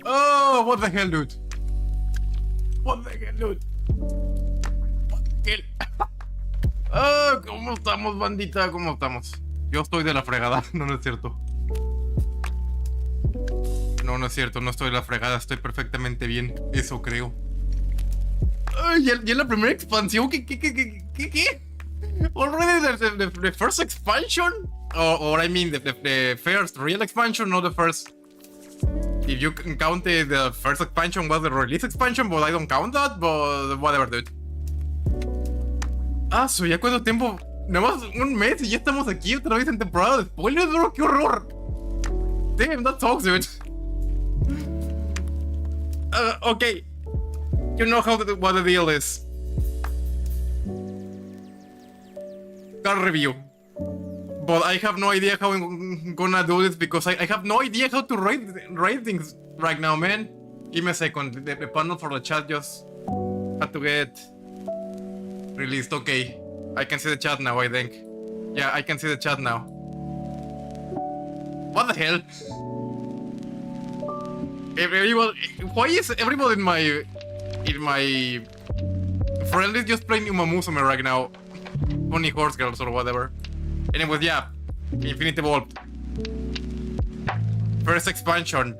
Oh, what the hell, dude? What the hell, dude? What the hell? Oh, ¿cómo estamos, bandita? ¿Cómo estamos? Yo estoy de la fregada. No, no es cierto. No, no es cierto. No estoy de la fregada. Estoy perfectamente bien. Eso creo. Ay, ya la primera expansión. ¿Qué? Already the first expansion? Or I mean the first real expansion, not the first. If you count the first expansion was the release expansion, but I don't count that, but whatever, dude. Ah, ¿ya cuánto tiempo? Nada más un mes y ya estamos aquí otra vez en temporada de spoilers, bro. ¡Qué horror! Damn, that sucks, dude. Okay. You know what the deal is. Car review. But I have no idea how I'm gonna do this because I have no idea how to rate things right now, man. Give me a second. The panel for the chat just had to get released. Okay. I can see the chat now, I think. Yeah, I can see the chat now. What the hell? Why is everybody in my friend list just playing Umamusume right now? Funny horse girls or whatever. Anyways, yeah, Infinity Vault. First expansion.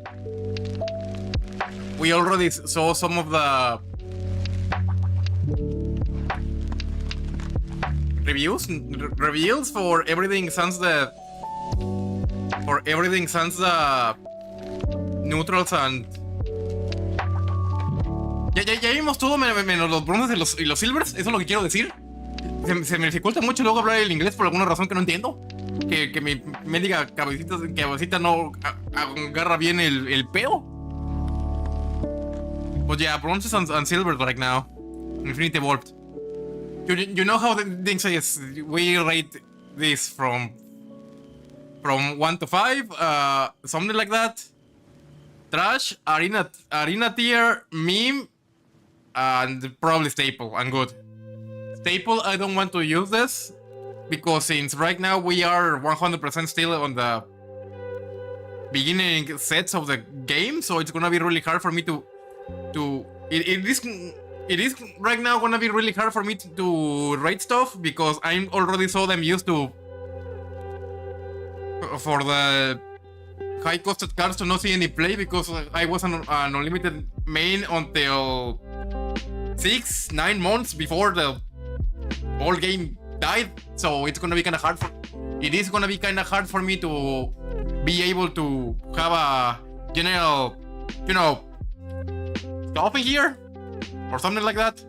We already saw some of the reveals for everything since the neutrals and ya vimos todo menos los bronces y los silvers. Eso es lo que quiero decir. Se me dificulta mucho luego hablar el inglés por alguna razón que no entiendo. Que mi mendiga cabecita no agarra bien el pedo. But yeah, bronzes and silvers right now. Infinity Vault. You know how the thing says we rate this from 1 to 5, something like that. Trash, arena tier, meme, and probably staple and good. Staple, I don't want to use this because since right now we are 100% still on the beginning sets of the game, so it's gonna be really hard for me to it is right now gonna be really hard for me to rate stuff because I'm already so damn used to for the high costed cards to not see any play because I was an unlimited main until 6-9 months before the whole game died, so it's gonna be kind of hard for me to be able to have a general, you know, stuff in here or something like that.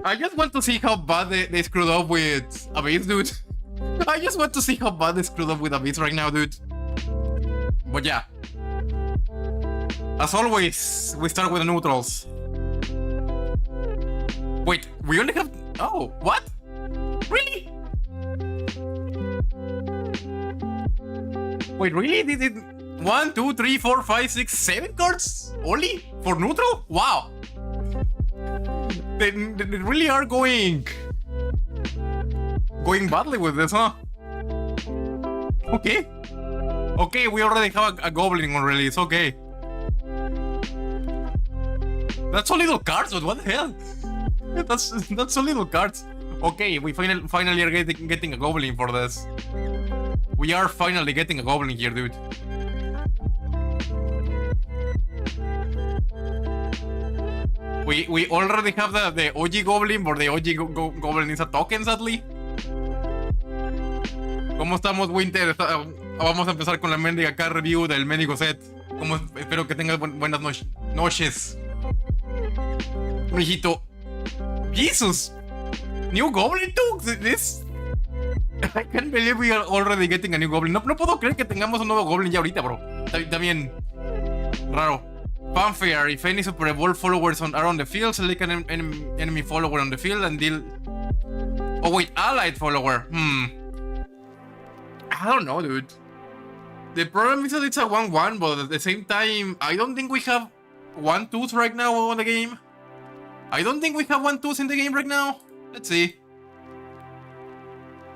I just want to see how bad they screwed up with Abyss, dude. I just want to see how bad they screwed up with Abyss right now, dude. But yeah, as always, we start with the neutrals. Wait, we only have... Oh, what? Really? Wait, really? Did it... 1, 2, 3, 4, 5, 6, 7 cards? Only? For neutral? Wow. They really are going badly with this, huh? Okay. Okay, we already have a goblin on release, okay. That's so little cards, but what the hell? That's so little cards. Okay, we finally are getting a goblin for this. We are finally getting a goblin here, dude. We already have the OG goblin, but the OG goblin is a token, sadly. ¿Cómo estamos, Winter? Vamos a empezar con la mendiga car review del mendigo set. Espero que tengas buenas noches. Mijito. Jesus! New goblin too? This... I can't believe we are already getting a new goblin. No puedo creer que tengamos un nuevo goblin ya ahorita, bro. Está bien raro. Fanfare. If any Super Evolved followers are on the field, select an enemy follower on the field and deal... Oh wait, allied follower. I don't know, dude. The problem is that it's a 1-1, but at the same time, I don't think we have 1-2s right now on the game. I don't think we have 1-2s in the game right now. Let's see.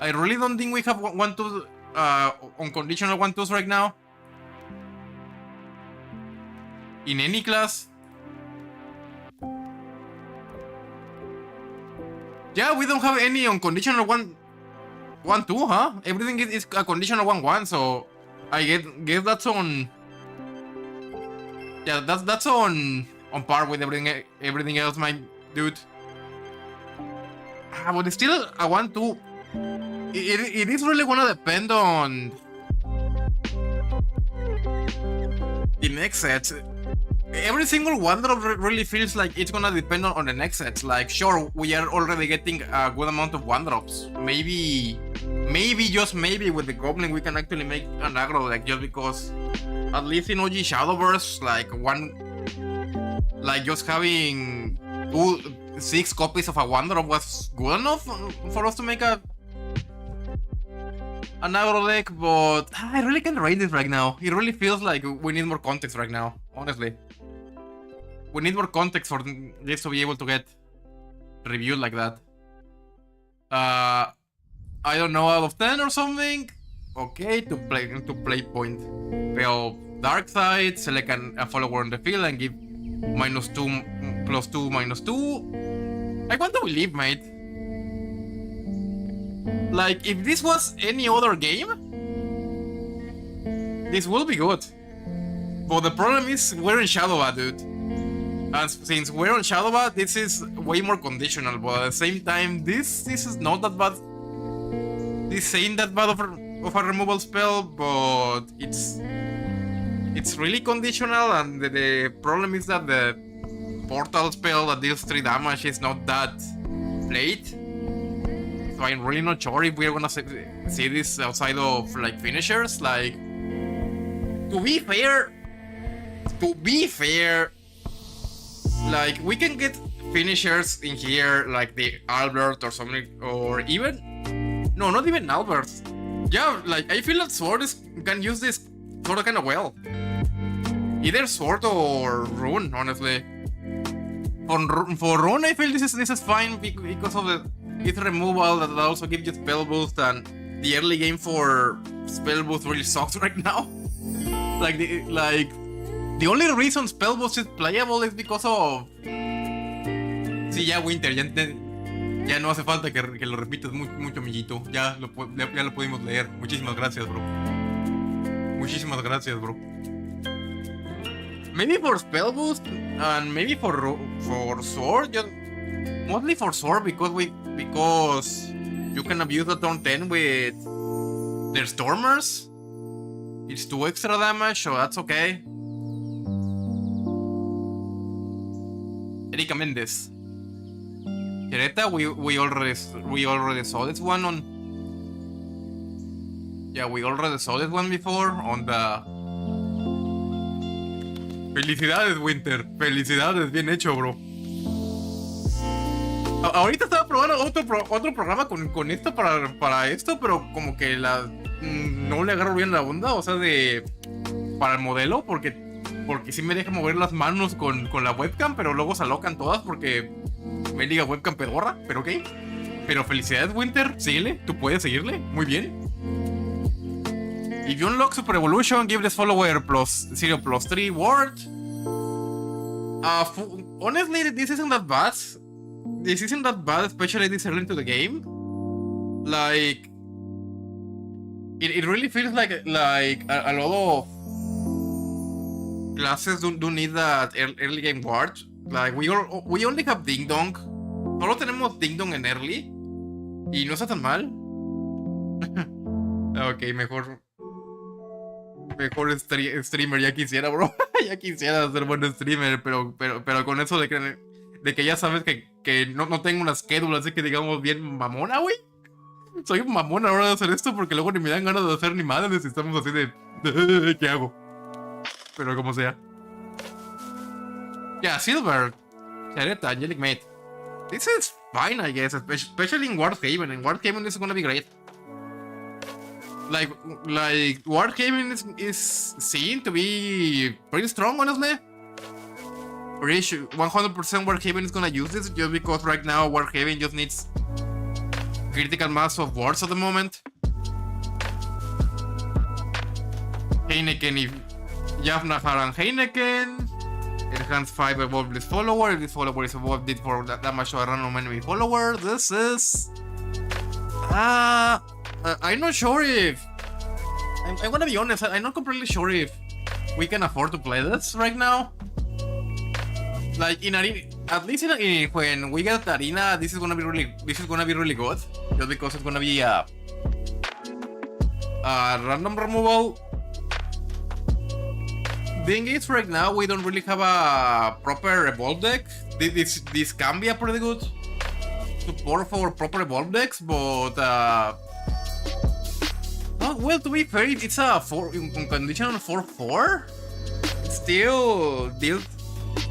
I really don't think we have 1-2 unconditional 1-2s right now. In any class. Yeah, we don't have any unconditional 1-2, huh? Everything is a conditional 1-1, so I guess that's on. Yeah, that's on par with everything else, my dude. But it's still a 1-2. It is really gonna depend on the next set. Every single one drop really feels like it's gonna depend on the next set. Like, sure, we are already getting a good amount of one drops. Maybe just maybe with the goblin we can actually make an aggro deck, just because at least in OG Shadowverse, like just having 6 copies of a one drop was good enough for us to make an aggro deck. But I really can't rate this right now. It really feels like we need more context right now, honestly. We need more context for this to be able to get reviewed like that. I don't know, out of 10 or something. Okay, to play point. Pero dark side, select a follower on the field and give -2, +2, -2. I want to believe, mate. Like, if this was any other game, this will be good. But the problem is we're in Shadowverse, dude. And since we're on Shadowverse, this is way more conditional, but at the same time, this is not that bad. This ain't that bad of a removal spell, but it's really conditional, and the problem is that the portal spell that deals 3 damage is not that late. So I'm really not sure if we're gonna see this outside of like finishers. Like, to be fair, like, we can get finishers in here, like the Albert or something, or even no, not even Albert. Yeah, like, I feel that Sword can use this sort of kind of well. Either Sword or Rune, honestly. For Rune, I feel this is fine because of its removal that also gives you spell boost, and the early game for spell boost really sucks right now. The only reason spell boost is playable is because of. Sí, ya Winter, ya no hace falta que lo repitas mucho, amiguito. Ya lo pudimos leer. Muchísimas gracias, bro. Muchísimas gracias, bro. Maybe for spell boost and maybe for sword, just mostly for sword because you can abuse the turn 10 with their stormers. It's 2 extra damage, so that's okay. Erika Mendes. Chereta, we already saw this one on. Yeah, we already saw this one before on the. Felicidades, Winter. Felicidades, bien hecho, bro. Ahorita estaba probando otro programa con esto para esto, pero como que no le agarro bien la onda, o sea, para el modelo, porque sí me deja mover las manos con la webcam, pero luego se alocan todas porque me diga webcam pedorra, pero ok. Pero felicidades, Winter, síguele, tú puedes seguirle, muy bien. If you unlock Super Evolution, give this follower +0 +3 ward. Honestly, this isn't that bad. This isn't that bad, especially this early into the game. Like, it really feels like a lot of classes do need that early game ward. Like, we only have Ding Dong. Solo tenemos Ding Dong en early. Y no está tan mal. Ok, mejor streamer, ya quisiera, bro. Ya quisiera ser buen streamer, pero con eso de que ya sabes que no tengo una schedule, así que digamos bien mamona, güey. Soy un mamón a la hora de hacer esto porque luego ni me dan ganas de hacer ni madres y estamos así de ¿qué hago? Pero como sea. Yeah, Silver, Chareta, Angelic Mate. This is fine, I guess, especially in Wardhaven. In Wardhaven, this is gonna be great. Like Warhaven is seen to be pretty strong, honestly. Pretty sure 100% Warhaven is gonna use this just because right now Warhaven just needs critical mass of wards at the moment. Heineken, if Javnahar and Heineken. Enhance 5 evolve this follower. If this follower is evolved, it for damage to a random enemy follower. This is. I'm not sure if. I'm gonna be honest, I'm not completely sure if we can afford to play this right now. Like in arena, at least when we get arena, this is gonna be really good, just because it's gonna be a random removal. Thing is, right now we don't really have a proper evolve deck. This can be a pretty good support for proper evolve decks, but well, to be fair, it's a 4 in condition 4/4. It's still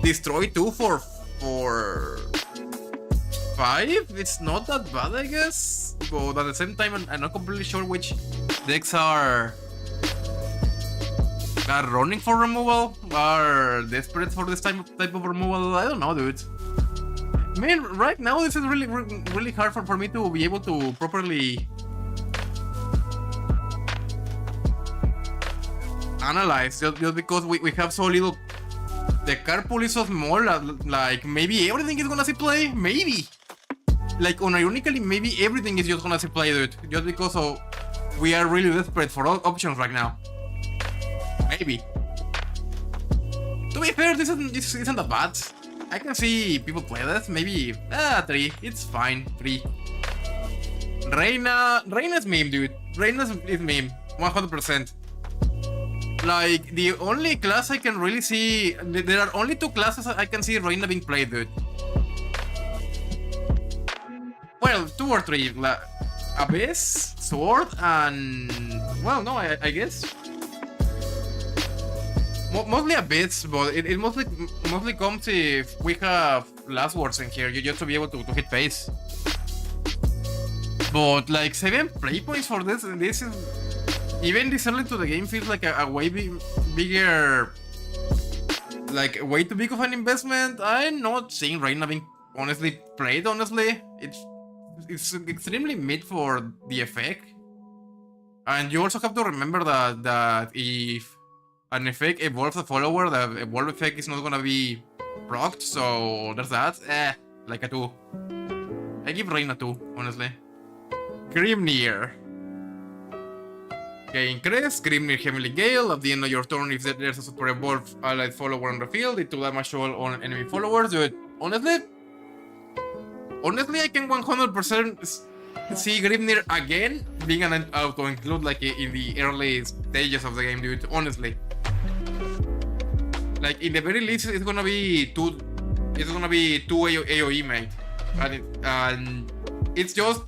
destroy 2 for 5. It's not that bad, I guess. But at the same time, I'm not completely sure which decks are running for removal, are desperate for this type of removal. I don't know, dude. Man, right now this is really hard for me to be able to properly analyze, just because we have so little. The card pool is so small, like maybe everything is gonna see play, maybe. Like unironically, maybe everything is just gonna see play, dude. Just because we are really desperate for all options right now. Maybe. To be fair, this isn't that bad. I can see people play this. Maybe 3. It's fine. 3. Reina's meme, dude. Reina's is meme. 100%. Like the only class I can really see, there are only 2 classes I can see Reina being played, dude. Well, 2 or 3. Abyss, Sword, and well, no, I guess. Mostly Abyss, but it mostly comes if we have last words in here, just to be able to hit pace. But like 7 play points for this is even this early to the game feels like a way bigger, like way too big of an investment. I'm not seeing Reina being honestly played. Honestly, it's extremely mid for the effect, and you also have to remember that if an effect evolves a follower, the evolve effect is not gonna be procced, so there's that. Like a 2. I give Reina 2, honestly. Grimnir. Gain Crest, Grimnir Heavenly Gale. At the end of your turn, if there's a super evolved allied follower on the field, it will damage all enemy followers. Dude, honestly, I can 100% see Grimnir again being an auto-include like in the early stages of the game, dude. Honestly. Like in the very least, it's gonna be 2 AoE, mate. And it's just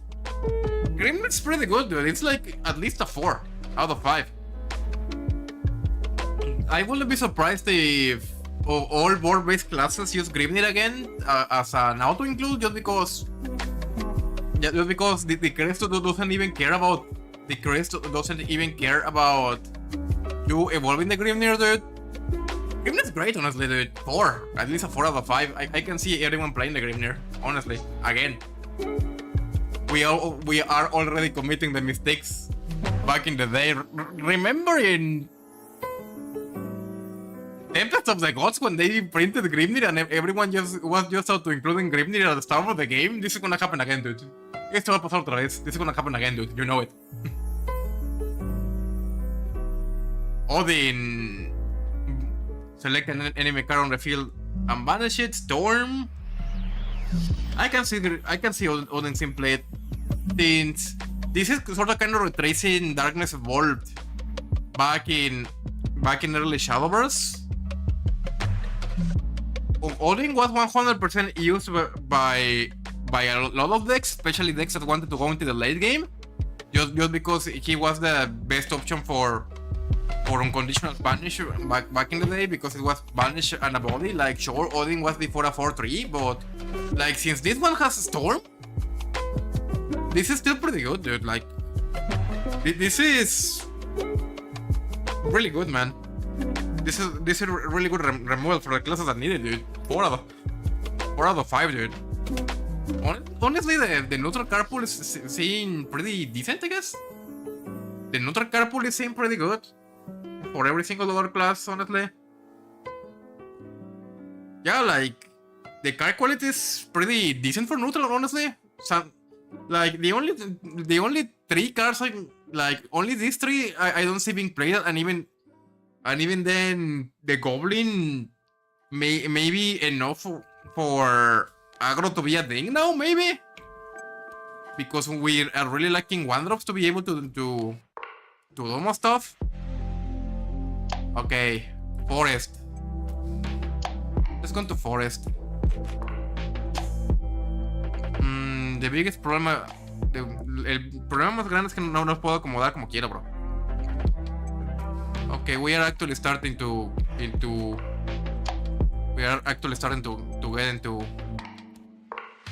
Grimnir's pretty good, dude. It's like at least a 4 out of 5. I wouldn't be surprised if all board-based classes use Grimnir again as an auto-include, just because the crest doesn't even care about you evolving the Grimnir, dude. Grimnir's great, honestly, dude. 4, at least a 4 out of 5. I can see everyone playing the Grimnir, honestly. Again, we are already committing the mistakes back in the day. Remember in Tempest of the Gods when they printed Grimnir and everyone was just out to including Grimnir at the start of the game? This is gonna happen again, dude. Esto va a pasar otra vez. This is gonna happen again, dude. You know it. Odin. Select an enemy card on the field and banish it. Storm. I can see Odin being played. Since this is sort of kind of retracing Darkness Evolved back in early Shadowverse. Odin was 100% used by a lot of decks, especially decks that wanted to go into the late game, just because he was the best option for unconditional banish back in the day, because it was banish and a body. Like, sure, Odin was before a 4/3, but like since this one has Storm, this is still pretty good, dude. Like, This is really good, man. This is really good removal for the classes that need it, dude. 4 out of 5, dude. Honestly, the neutral carpool is seeing pretty decent, I guess. The neutral carpool is seeing pretty good for every single other class, honestly. Yeah, like the car quality is pretty decent for neutral, honestly. Like the only 3 cars, like only these 3 I don't see being played, and even then the goblin may be enough for aggro to be a thing now, maybe, because we are really lacking 1-drops to be able to do more stuff. Okay, forest. Let's go to forest. The biggest problema, el problema más grande es que no los puedo acomodar como quiero, bro. Okay, we are actually starting to get into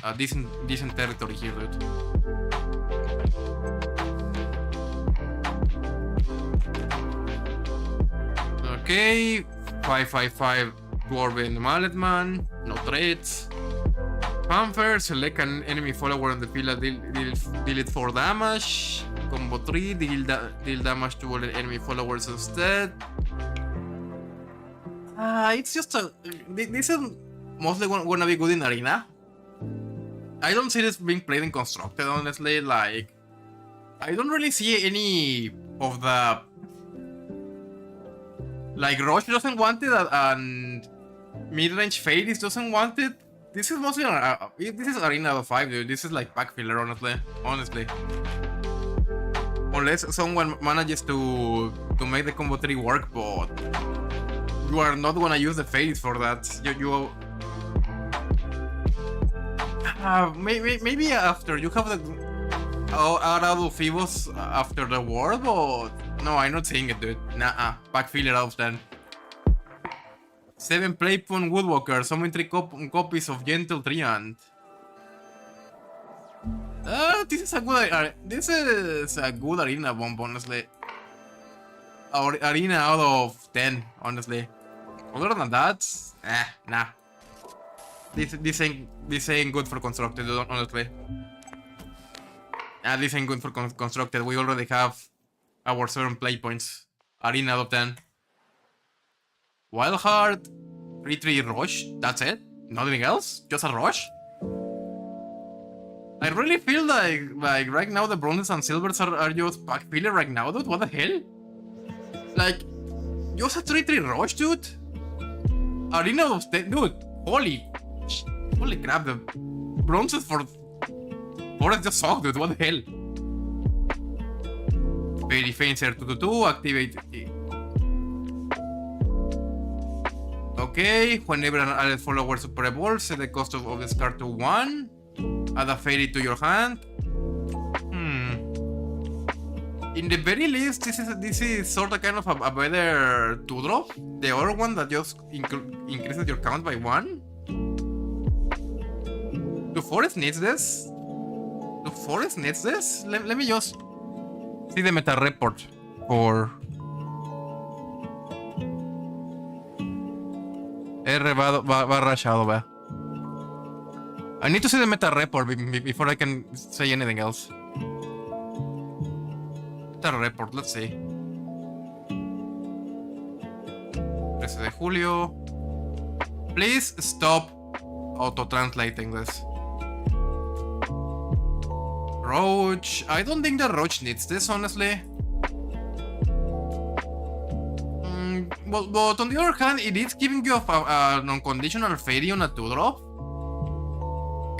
a decent territory here, dude. Okay, 555 Dwarven Malletman, no threats. Fanfare, select an enemy follower on the field, deal it 4 damage. Combo 3, deal damage to all enemy followers instead. It's just this is mostly gonna be good in arena. I don't see this being played in constructed, honestly. Like, I don't really see any of the, like, Rush doesn't want it and mid-range Fades doesn't want it. This is mostly this is arena out of 5, dude. This is like pack filler, honestly. Unless someone manages to make the combo 3 work, but you are not gonna use the Fades for that. Maybe after you have the Arado Phibos after the war, but no, I'm not saying it, dude. Nah, pack filler out of 10. 7 Playpon Woodwalker, summon 3 copies of Gentle Treant. This is a good arena bomb, honestly. Arena out of 10, honestly. Other than that, nah. This ain't good for constructed, honestly. This ain't good for constructed. We already have our 7 play points. Arena out of 10. Wild Heart, 3-3 Rush, that's it? Nothing else? Just a Rush? I really feel like right now the bronzes and silvers are just pack filler right now, dude. What the hell? Like, just a 3-3 Rush, dude? Arena of 10, dude. Holy crap, the bronzes for Forest just suck, dude. What the hell? Fairy Fencer 2-2, activate. Okay, whenever an added follower super evolves, set the cost of this card to 1. Add a fairy to your hand. In the very least, this is sort of kind of a better 2-drop. The other one that just increases your count by 1. Do Forest needs this? Let me just see the meta report for R barra Shadow, va. I need to see the meta report before I can say anything else. Meta report, let's see. 13 de julio. Please stop auto-translating this. Roach. I don't think the Roach needs this, honestly. But on the other hand, it is giving you a non-conditional fairy on a 2-drop.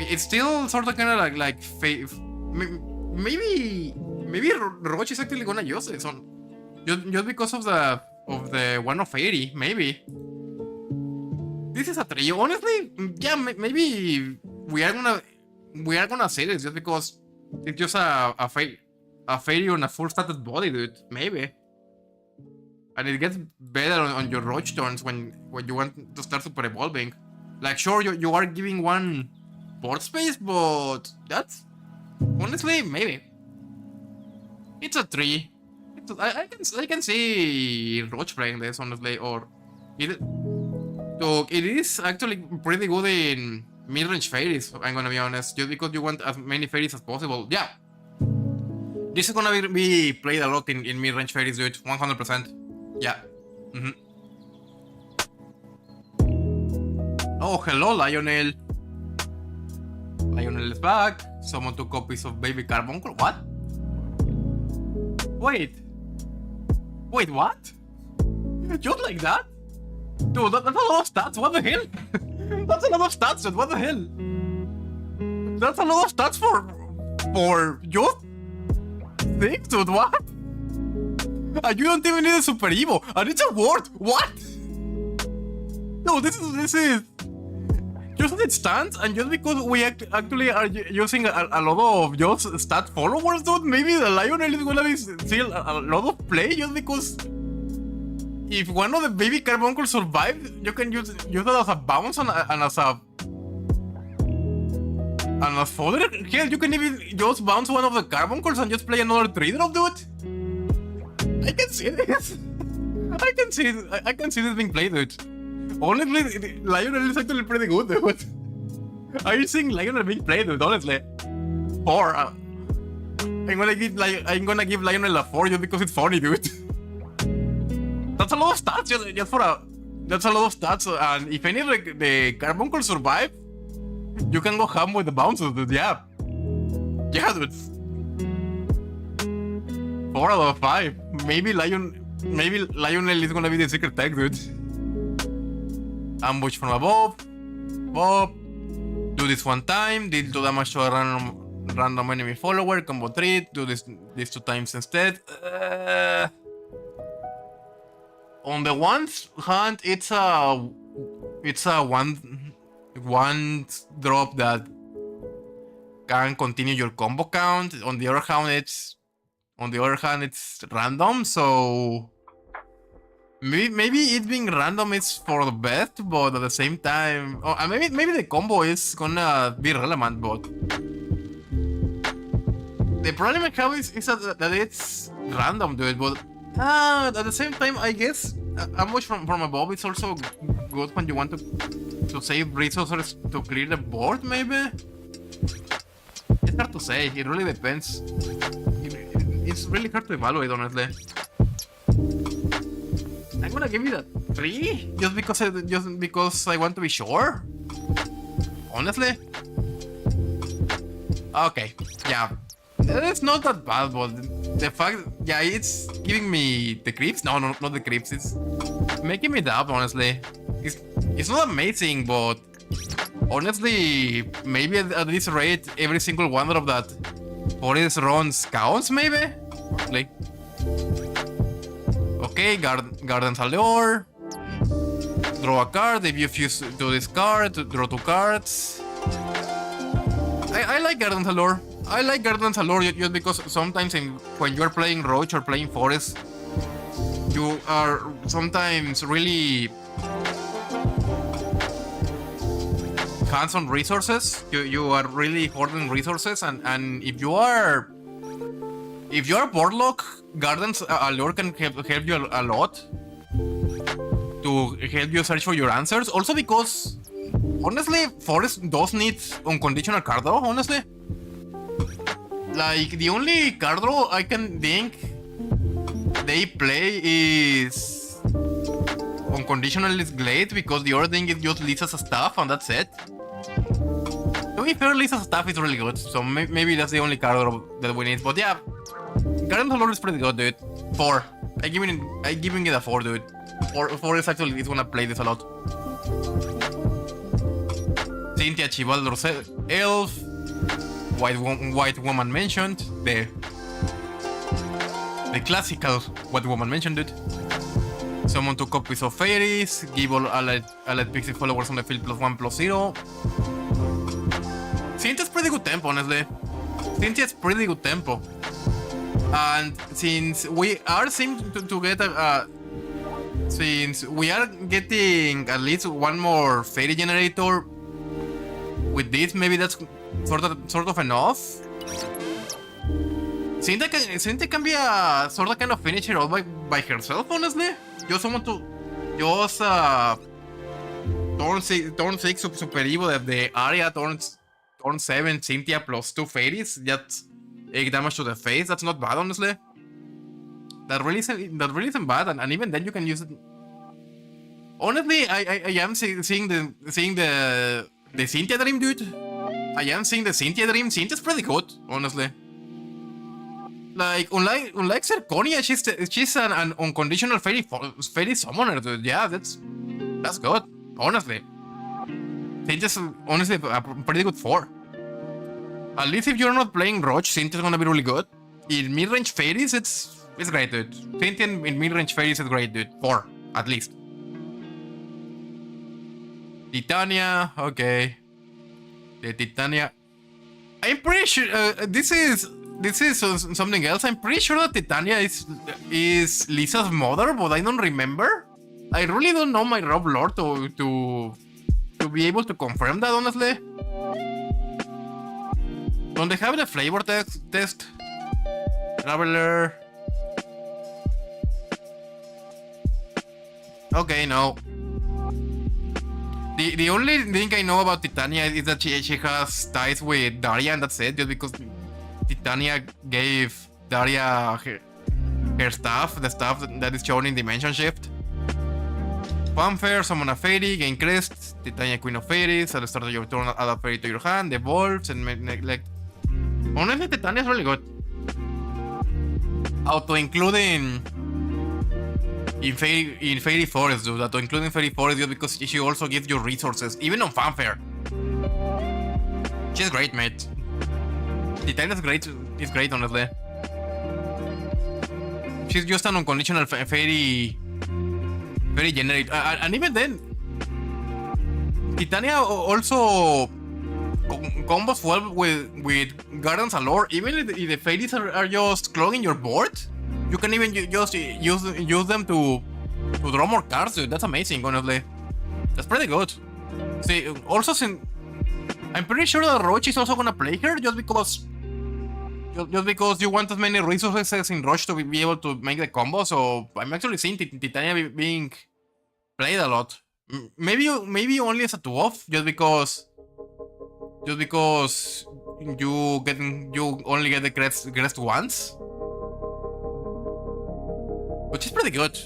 It's still sort of kind of like maybe Roach is actually gonna use it on just because of the 1-of fairy, maybe. This is a trio, honestly. Yeah, maybe we are gonna say this just because it's just a fairy on a full status body, dude. Maybe. And it gets better on your Roach turns when you want to start super evolving. Like, sure, you are giving 1 board space, but that's honestly maybe. It's a 3. I can see Roach playing this, honestly, or it, so it is actually pretty good in mid-range fairies, I'm gonna be honest, just because you want as many fairies as possible. Yeah, this is gonna be played a lot in mid-range fairies, dude, 100%. Yeah. Oh, hello, Lionel. Lionel is back. Someone took copies of Baby Carbuncle. What? Wait, what? Just like that? Dude, that's a lot of stats, what the hell? That's a lot of stats, dude, what the hell? That's a lot of stats for just things, dude, what? And you don't even need a Super Evo, and it's a word, what? No, this is... Just as it stands, and just because we actually are using a lot of just stat followers, dude, maybe the Lionel is gonna be still a lot of play, just because if one of the Baby Carbuncles survives, you can use it as a bounce and as fodder. Hell, you can even just bounce one of the Carbuncles and just play another 3-drop, dude. I can see this. I can see this being played, dude. Honestly, Lionel is actually pretty good, dude. Are you seeing Lionel being played, dude? Honestly, 4. I'm gonna give Lionel a 4 just because it's funny, dude. That's a lot of stats, just for a... That's a lot of stats, and if any of the Carbuncles survive, you can go ham with the bounces, dude. Yeah, dude. 4 out of 5. Maybe Lionel is gonna be the secret tag, dude. Ambush from above. Bob. Do this one time. Deal 2 damage to a random enemy follower. Combo 3. Do this 2 times instead. On the one hand, it's a one drop that can continue your combo count. On the other hand, it's random. So maybe it being random is for the best, but at the same time, maybe the combo is gonna be relevant. But the problem I have is that it's random, dude. But at the same time, I guess ambush from above is also good when you want to save resources to clear the board. Maybe it's hard to say. It really depends. It's really hard to evaluate, honestly. I'm gonna give it a 3 just because I want to be sure. Honestly. Okay, yeah. It's not that bad, but the fact, yeah, it's giving me the creeps. No, not the creeps. It's making me doubt, honestly. It's not amazing, but honestly, maybe at this rate, every single one of that forest runs counts, maybe? Like, okay, Garden's Allure. Draw a card. If you fuse to this card, draw 2 cards. I like Garden's Allure. I like Garden's Allure just because sometimes when you're playing Roach or playing Forest, you are sometimes really hands on resources. You are really hoarding resources, and if you are board lock, Garden's Allure can help you a lot to help you search for your answers. Also because, honestly, Forest does need unconditional card draw, honestly. Like, the only card draw I can think they play is unconditional Glade, because the other thing is just Lisa's stuff and that's it. To be fair, Lisa's stuff is really good, so maybe that's the only card draw that we need. But yeah, Garden's Allure is pretty good, dude. 4. I'm giving it a 4, dude. 4 is actually, it's gonna play this a lot. Cynthia Chivaldor's Elf. White woman mentioned, the classical white woman mentioned, dude. Someone took copies of fairies, give all allied pixie followers on the field +1/+0. Cynthia's pretty good tempo, honestly. Cynthia's pretty good tempo. And since we are seem to get since we are getting at least one more fairy generator with this, maybe that's sort of enough. Cynthia can be a sort of kind of finisher all by herself, honestly. Just someone to... Just, turn 6 Super Evo of the area, turn 7 Cynthia plus 2 Fairies, that's 8 damage to the face, that's not bad, honestly. That really isn't bad, and even then you can use it. Honestly, I am seeing the Cynthia Dream, dude. I am seeing the Cynthia Dream. Cynthia's pretty good, honestly. Like, unlike Zirconia, she's an unconditional fairy summoner, dude. Yeah, that's good, honestly. Cynthia's honestly a pretty good 4. At least if you're not playing Roach, Cynthia's gonna be really good. In mid-range fairies, it's great, dude. Cynthia in mid-range fairies is great, dude. 4, at least. Titania, okay. The Titania. I'm pretty sure this is something else. I'm pretty sure that Titania is Lisa's mother, but I don't remember. I really don't know my Rob lore to be able to confirm that, honestly. Don't they have the flavor test? Traveler. Okay, no. The only thing I know about Titania is that she has ties with Daria, and that's it. Just because Titania gave Daria her staff, the stuff that is shown in Dimension Shift. Fanfare, summon a fairy, gain crest, Titania Queen of Fairies, at the start of your turn add a fairy to your hand, evolves, and neglect. Honestly, Titania is really good. Auto-including in Fairy Forest, dude. Auto-including Fairy Forest just because she also gives you resources, even on Fanfare. She's great, mate. Titania is great, honestly. She's just an unconditional fairy generate, and even then, Titania also combos well with Guardians Allure. Even if the fairies are just clogging your board, you can even just use them to draw more cards, dude. That's amazing, honestly. That's pretty good. See, also, I'm pretty sure that Roach is also gonna play her just because you want as many resources in Roach to be able to make the combo. So I'm actually seeing Titania being played a lot. Maybe only as a 2-off, just because you only get the crest once. Which is pretty good.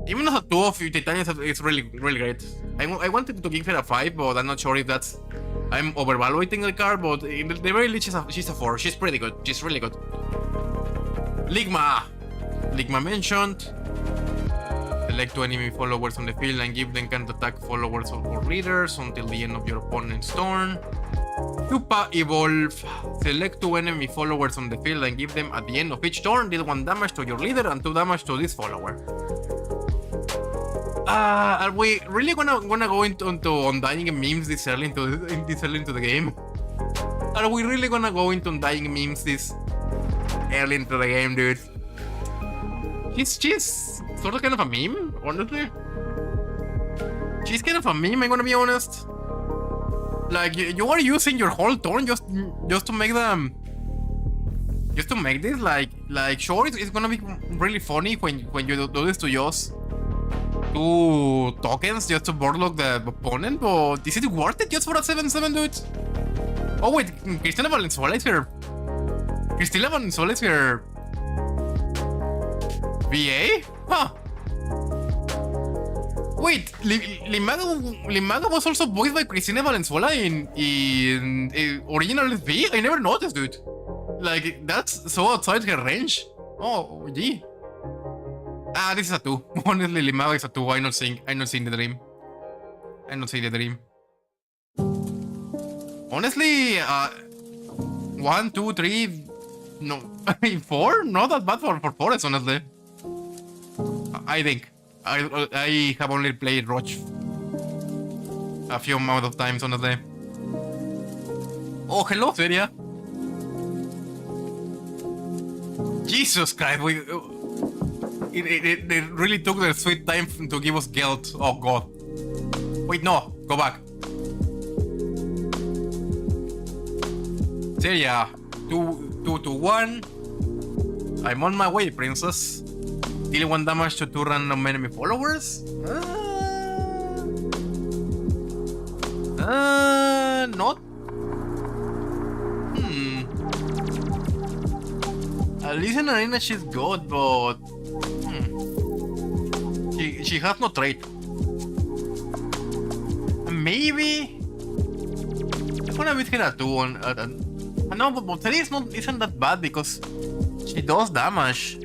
Even as a 2-off, Titania is really great. I wanted to give her a 5, but I'm not sure if that's... I'm overvaluating the card, but in the very least she's a 4. She's pretty good. She's really good. Ligma mentioned. Select 2 enemy followers on the field and give them can't attack followers or leaders until the end of your opponent's turn. Tupa Evolve. Select 2 enemy followers on the field and give them at the end of each turn deal 1 damage to your leader and 2 damage to this follower. Are we really gonna go into undying memes this early into the game? Are we really gonna go into undying memes this early into the game, dude? She's sort of kind of a meme, honestly. She's kind of a meme, I'm gonna be honest. Like, you are using your whole turn just to make them... Just to make this, like sure, it's gonna be really funny when you do this to just 2 tokens just to boardlock the opponent, but is it worth it just for a 7/7, dude? Oh wait, Cristina Valenzuela is here. Cristina Valenzuela is here. VA? Huh. Wait, Limaga was also voiced by Cristina Valenzuela in original SV? I never noticed, dude. Like, that's so outside her range. Oh, gee. This is a 2. Honestly, Limaga is a 2. I'm not seeing the dream. I'm not seeing the dream. Honestly, 1, 2, 3, no, 4? Not that bad for Forest, honestly. I think. I have only played Roach a few amount of times, honestly. Oh, hello, Feria. Jesus Christ, it really took their sweet time to give us guilt. Oh god. Wait, no, go back. Seria 2 to 1. I'm on my way, princess. Deal 1 damage to 2 random enemy followers? Not. At least in arena she's good, but she has no trait. Maybe I'm gonna beat her at 2 on. No, but 3 isn't that bad because she does damage.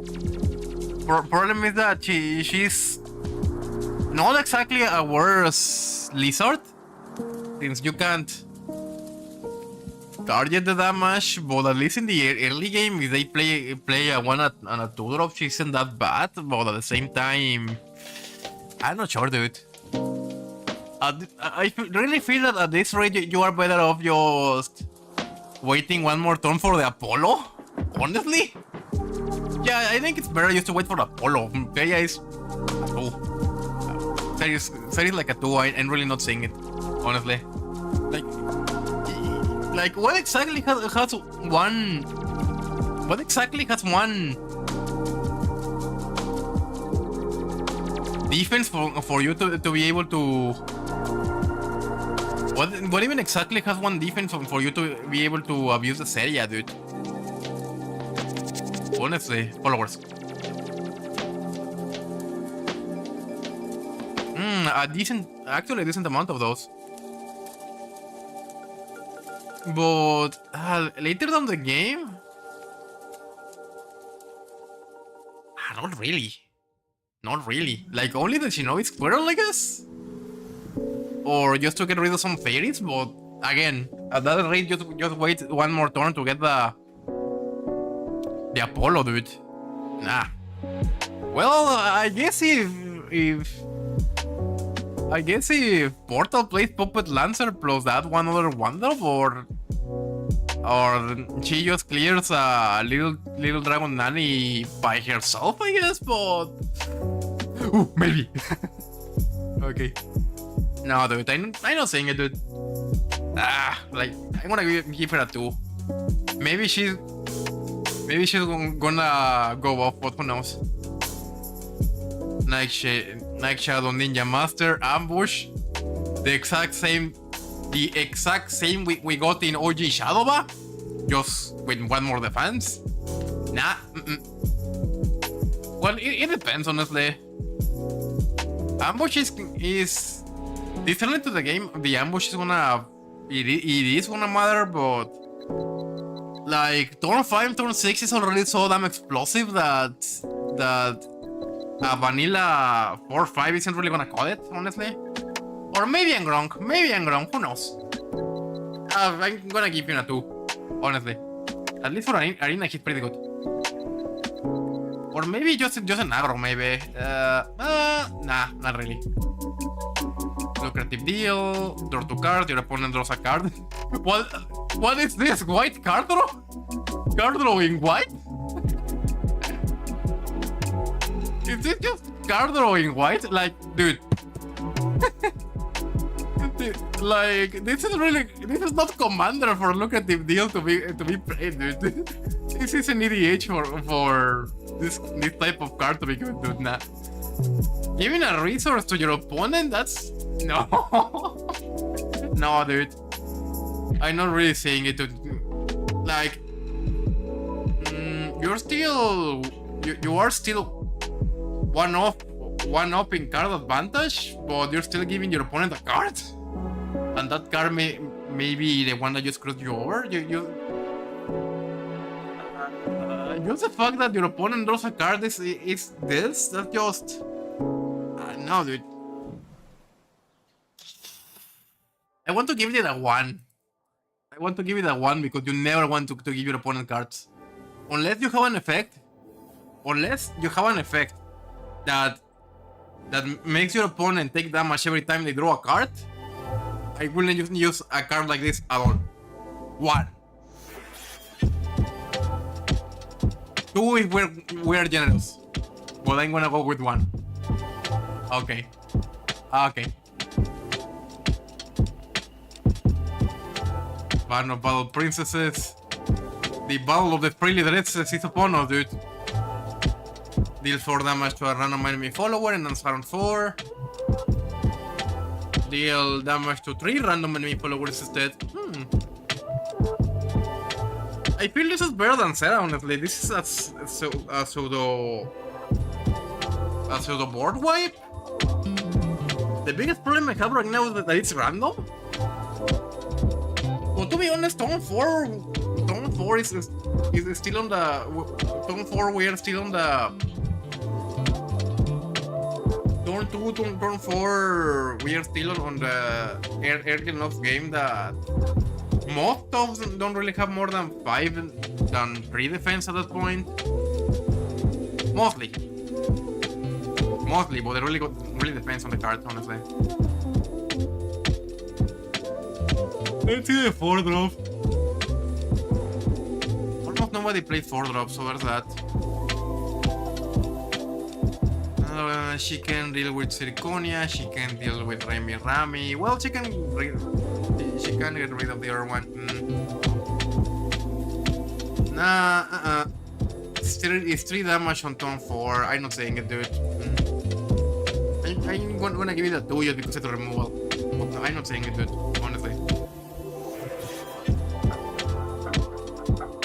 Problem is that she's not exactly a worse lizard, since you can't target the damage, but at least in the early game, if they play a 1 and a 2 drop, she isn't that bad, but at the same time, I'm not sure, dude. I really feel that at this rate, you are better off just waiting 1 more turn for the Apollo, honestly. Yeah, I think it's better just to wait for the Apollo. Kaya is a 2. Series like a 2, I'm really not seeing it, honestly. Like what exactly has one? What exactly has one defense for you to be able to? What even exactly has one defense for you to be able to abuse the Seria, dude? Honestly, followers. Actually a decent amount of those. But later down the game, not really. Not really. Like only the Shinobi Squirrel, I guess, or just to get rid of some fairies. But again, at that rate, just wait 1 more turn to get the Apollo, dude. Nah. Well, I guess if Portal plays Puppet Lancer plus that 1 other wonder, or she just clears a little Dragon Nanny by herself, I guess, but maybe. Okay. No, dude, I'm not saying it, dude. Like I'm gonna give her a 2. Maybe she's gonna go off, but who knows? Night Shadow Ninja Master Ambush, the exact same we got in OG Shadowba, just with 1 more defense. Nah. Well, it depends, honestly. Ambush is different to the game. The ambush is gonna matter, but like turn 5, turn 6 is already so damn explosive that a vanilla 4-5 isn't really gonna call it, honestly. Or maybe I'm wrong, who knows? I'm gonna give him a 2, honestly. At least for arena, he's pretty good. Or maybe just an aggro, maybe. Nah, not really. Lucrative deal, draw 2 cards, your opponent draws a card. What is this? White card draw? Card draw in white? Is it just card draw in white? Like, dude. Like, this is not Commander for lucrative deal to be played, dude. This is an EDH for this type of card to be good, dude. Nah. Giving a resource to your opponent, that's no. No, dude. I'm not really saying it, dude. Like, you are still one up in card advantage, but you're still giving your opponent a card. And that card may be the one that just screwed you over. Just the fact that your opponent draws a card is this. That's just no, dude. I want to give it a 1. I want to give it a 1 because you never want to give your opponent cards, unless you have an effect. That makes your opponent take damage every time they draw a card. I wouldn't use a card like this at all. 1. 2 if we're generous, but I'm gonna go with 1. Okay. Battle of Battle Princesses. The Battle of the Freely Dreads is upon us, dude. Deal 4 damage to a random enemy follower and ends round 4. Deal damage to 3 random enemy followers instead. I feel this is better than Sarah, honestly. This is a pseudo board wipe. The biggest problem I have right now is that it's random. But to be honest, turn 4 is still on the... Turn 4, we are still on the... Turn 2, turn 4, we are still on the early enough game that most of them don't really have more than 5 than 3 defense at that point. Mostly, but it really depends on the card, honestly. Let's see the 4 drop. Almost nobody played 4 drops, so there's that. She can deal with Zirconia, she can deal with Rami. Well, she can get rid of the other one. Nah, it's 3 damage on turn 4. I'm not saying it, dude. I'm gonna give it a 2 just because it's a removal. But I'm not saying it, dude, honestly.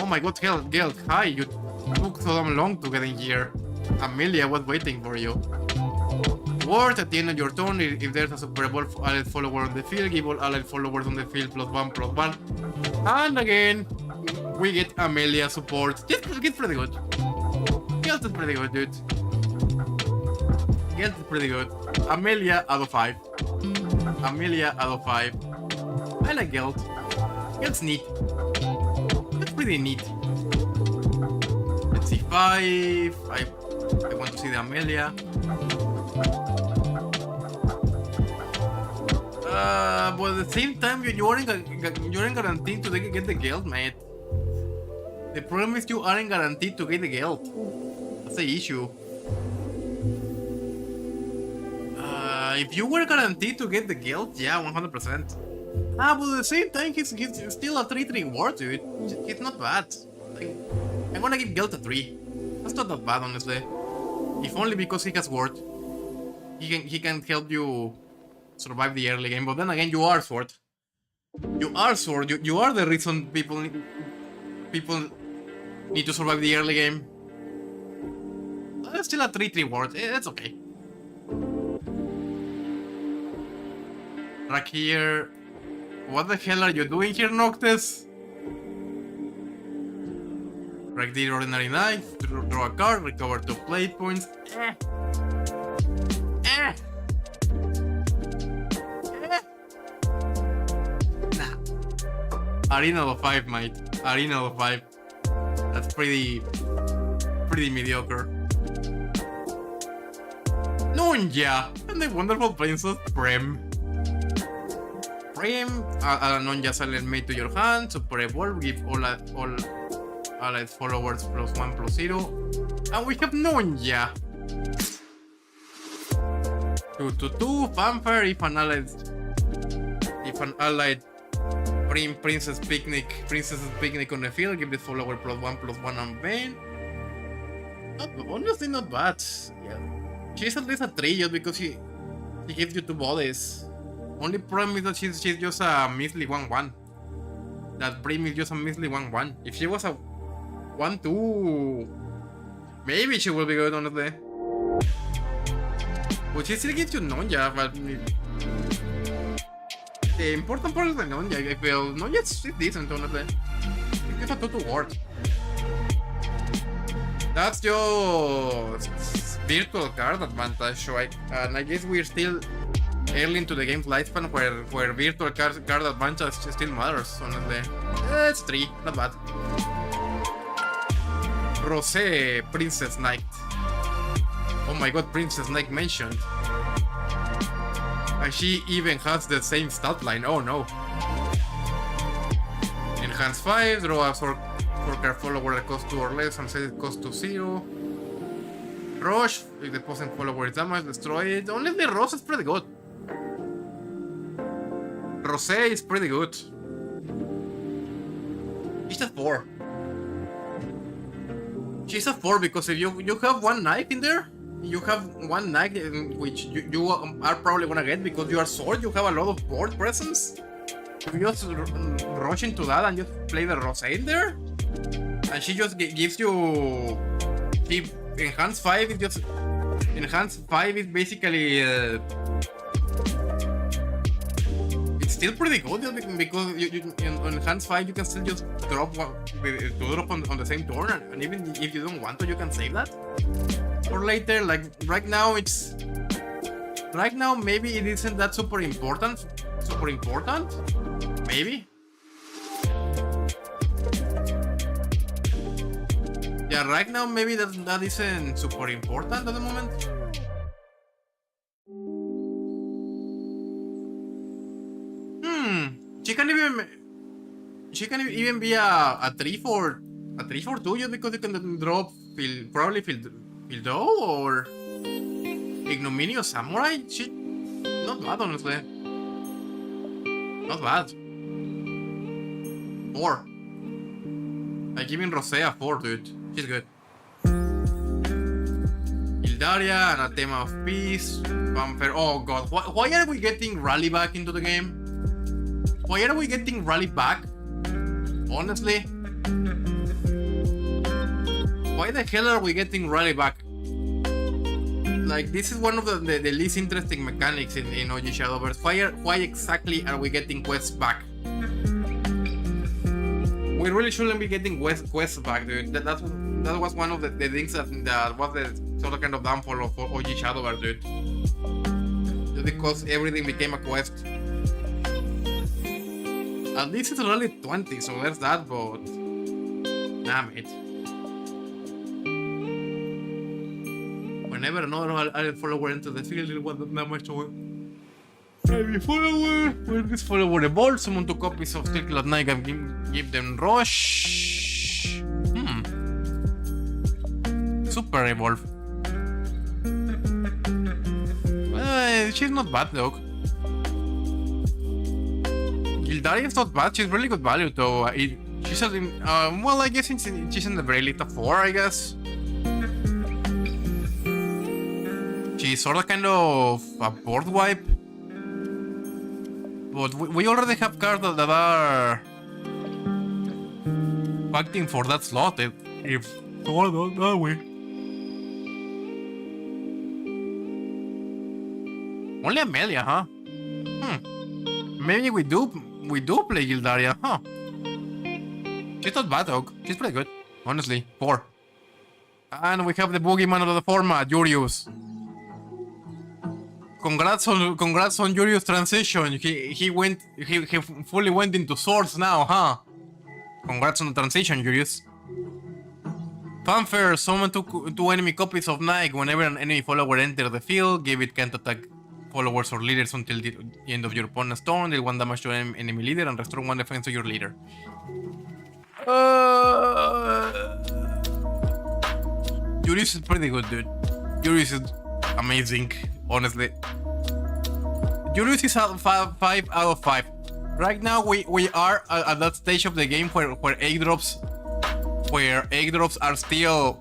Oh my god, Geld, hi, you took so damn long to get in here. Amelia was waiting for you. Word at the end of your turn, if there's a Super Bowl allied follower on the field, give all allied followers on the field +1/+1. And again, we get Amelia support. It's pretty good. Geld is pretty good, dude. Geld is pretty good. Amelia out of 5. Amelia out of 5. I like Geld. Geld's neat. It's pretty neat. Let's see, 5. I want to see the Amelia. But at the same time, you aren't guaranteed to get the Geld, mate. The problem is you aren't guaranteed to get the Geld. That's the issue. If you were guaranteed to get the Geld, yeah, 100%. But at the same time, he's still a 3/3 ward, dude. It's not bad. Like, I'm gonna give Geld a 3. That's not that bad, honestly. If only because he has ward. He can help you survive the early game, but then again, you are Sword. You are Sword. You are the reason people need to survive the early game. It's still a 3/3 ward. It's okay. Right here. What the hell are you doing here, Noctis? Right there, Ordinary Knife. Draw a card. Recover 2 plate points. Arena of 5, mate. Arena of 5. That's pretty mediocre. Nonja! And the wonderful princess Prem. Nonja silent mate to your hand. Super evolve. Give all allied followers +1/+0. And we have Nonja. 2/2 fanfare. If an allied Princess's Picnic on the field, give the follower +1/+1 on Bane. Honestly, not bad. Yeah. She's at least a 3 just because she gives you 2 bodies. Only problem is that she's just a measly 1/1. That Prim is just a measly 1/1. If she was a 1/2, maybe she will be good, honestly. But she still gives you Nonja, but the important part is the Nonja. I feel Nonja is decent, honestly. It gives a 2/2 ward. That's just virtual card advantage, right? And I guess we're still early into the game's lifespan where virtual card advantage still matters, honestly. It's 3, not bad. Rosé, Princess Knight. Oh my god, Princess Knight mentioned. And she even has the same stat line, oh no. Enhance 5, draw a sword card follower that costs 2 or less and set it costs to 0. Rush, if the opposing follower is damaged, destroy it. Only the Rose is pretty good. Rosé is pretty good. She's at 4. she's a 4 because if you have one knife in there, you have one knife which you are probably gonna get because you are sword. You have a lot of board presence. You just rush into that and just play the Rosé in there, and she just gives you. She enhance 5 is just enhance 5 is basically. It's still pretty good because on enhance 5 you can still just drop on the same turn, and even if you don't want to, you can save that for later. Like right now, maybe it isn't that super important. Maybe. Yeah, right now maybe that isn't super important at the moment. She can even be a 3/4 just because you can drop probably Fildo or Ignominious Samurai. She not bad, honestly. Not bad. 4. I give Rosé a 4, dude. She's good. Hildaria, Anathema of Peace, Vampire. Oh god, why are we getting Rally back into the game? Why are we getting Rally back? Honestly. Why the hell are we getting Rally back? Like, this is one of the least interesting mechanics in OG Shadowverse. Why exactly are we getting quests back? We really shouldn't be getting quests back, dude. That was one of the things that was the sort of kind of downfall of OG Shadowverse, dude. Just because everything became a quest. At least it's only 20, so there's that, but... Nah, mate. Whenever another follower enters the field, it wasn't that much to every follower. When this follower evolves, summon 2 copies of Steel Cloud Knight and give them rush. Super evolve. She's not bad, though. Gildaria is not bad. She's really good value, though. She's well, I guess she's in the very little 4, I guess. She's sort of kind of a board wipe. But we already have cards that are fighting for that slot. If that way. Only Amelia, huh? Maybe we do play Gildaria, huh? She's not bad, dog. She's pretty good, honestly. 4. And we have the boogeyman of the format, Jurius. Congrats on Jurius' transition. He fully went into swords now, huh? Congrats on the transition, Jurius. Fanfare, summon 2 enemy copies of Nike whenever an enemy follower enters the field. Give it can't attack followers or leaders until the end of your opponent's turn. Deal 1 damage to an enemy leader and restore 1 defense to your leader. Jurius is pretty good, dude. Jurius is amazing, honestly. Jurius is a 5 out of 5. Right now we are at that stage of the game where egg drops are still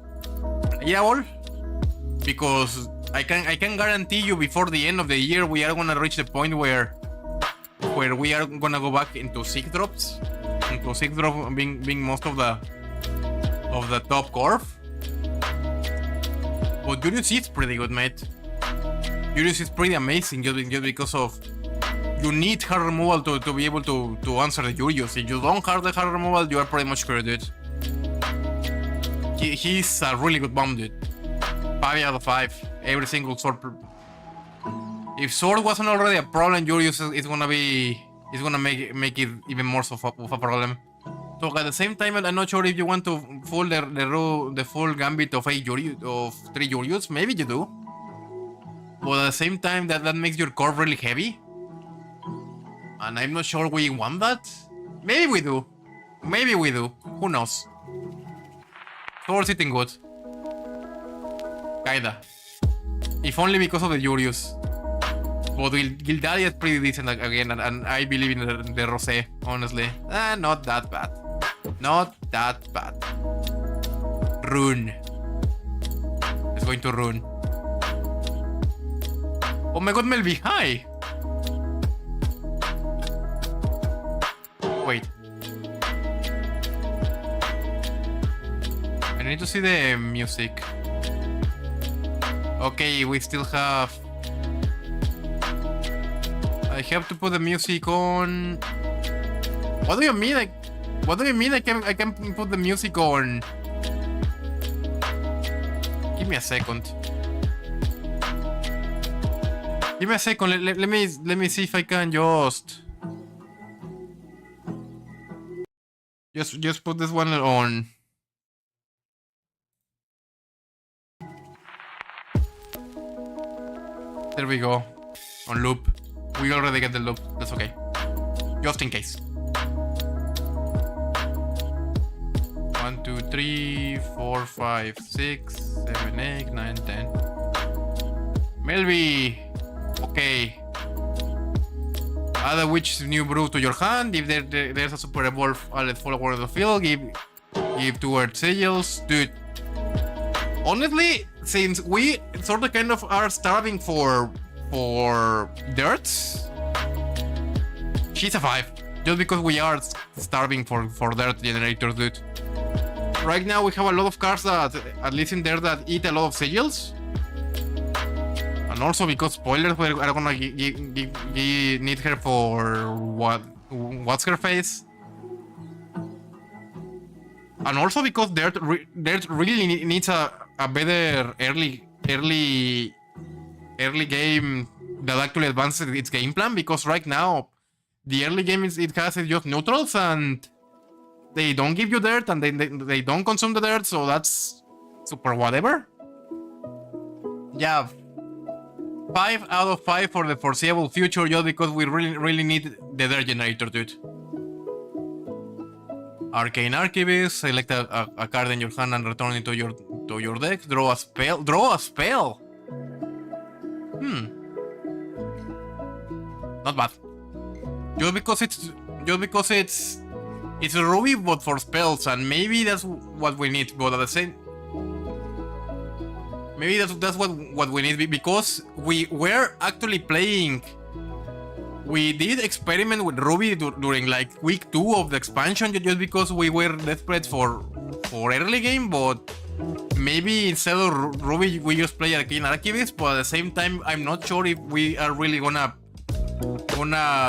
playable, because I can guarantee you before the end of the year we are gonna reach the point where we are gonna go back into 6 drops, being most of the top curve. But Jurius is pretty good, mate. Jurius is pretty amazing just because of you need hard removal to be able to answer the Jurius. If you don't have the hard removal, you are pretty much screwed, dude. He's a really good bomb, dude. 5 out of 5. Every single sword. If sword wasn't already a problem, Jurius is gonna make it even more of a problem. So at the same time, I'm not sure if you want to full the full gambit of 3 Jurius. Maybe you do. But at the same time, that makes your core really heavy. And I'm not sure we want that. Maybe we do. Who knows? Sword's sitting good. Kinda. If only because of the Jurius. But Gildaria is pretty decent again, and I believe in the Rosé, honestly. Not that bad. rune. It's going to rune. Oh my god, Melby, hi! Wait. I need to see the music. Okay, we still have... I have to put the music on... What do you mean? What do you mean I can put the music on? Give me a second. Give me a second. Let me see if I can just put this one on. There we go. On loop. We already get the loop. That's okay. Just in case. 1, 2, 3, 4, 5, 6, 7, 8, 9, 10. Melby. Okay. Add a witch's new brew to your hand. If there's a super evolved allied follower of the field, give 2 earth sigils. Dude. Honestly, since we sort of kind of are starving for dirt, she's a 5. Just because we are starving for dirt generators, dude. Right now we have a lot of cards that, at least in there, that eat a lot of sigils. And also because spoilers are gonna need her for what's her face. And also because dirt really needs a better early game that actually advances its game plan, because right now the early game it has just neutrals and they don't give you dirt and they don't consume the dirt, so that's super whatever. Yeah, 5 out of 5 for the foreseeable future, just because we really need the dirt generator, dude. Arcane Archivist. Select a card in your hand and return it to your deck. Draw a spell. Draw a spell. Not bad. Just because it's a ruby, but for spells, and maybe that's what we need. But at the same, maybe that's what we need, because we were actually playing. We did experiment with Ruby during like week 2 of the expansion, just because we were desperate for early game, but maybe instead of Ruby we just play Arcane Archivist. But at the same time, I'm not sure if we are really gonna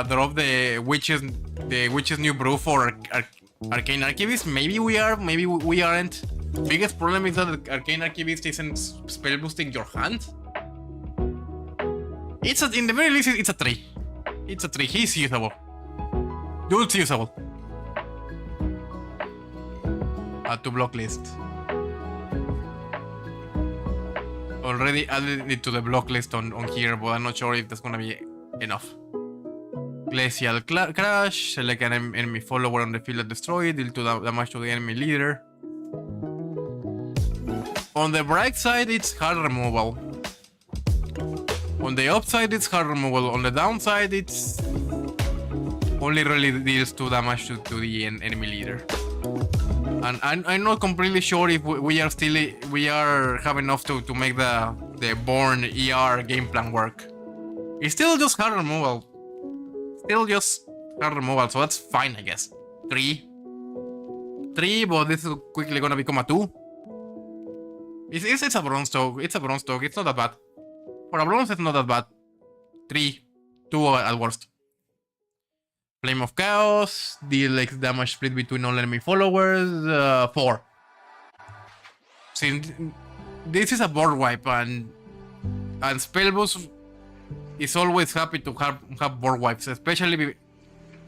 drop the witch's new brew for Arcane Archivist. Maybe we are, maybe we aren't. Biggest problem is that Arcane Archivist isn't spell boosting your hand. In the very least, it's a 3. It's a 3. He's usable. Dude's usable. Add to block list. Already added it to the block list on here, but I'm not sure if that's gonna be enough. Glacial Crash. Select an enemy follower on the field that destroyed. Deal 2 damage to the enemy leader. On the bright side, it's hard removal. On the upside, it's hard removal. On the downside, it's only really deals 2 damage to the enemy leader. And I'm not completely sure if we are have enough to make the Born ER game plan work. It's still just hard removal. So that's fine, I guess. 3, but this is quickly gonna become a 2. It's a bronze dog. It's not that bad. For a bronze, it's not that bad. 3, 2 at worst. Flame of Chaos. Deal X damage split between all enemy followers. 4. Since this is a board wipe, and Spellboost is always happy to have board wipes, especially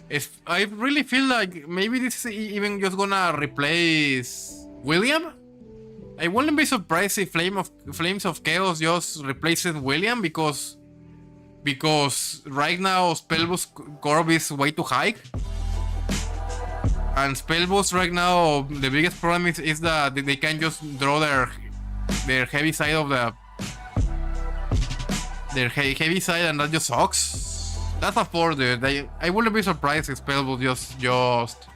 if I really feel like maybe this is even just gonna replace William. I wouldn't be surprised if Flames of Chaos just replaces William, because right now Spellboost Corp is way too high. And Spellboost right now, the biggest problem is that they can just draw their heavy side of their heavy side, and that just sucks. That's a 4, dude. I wouldn't be surprised if Spellboost just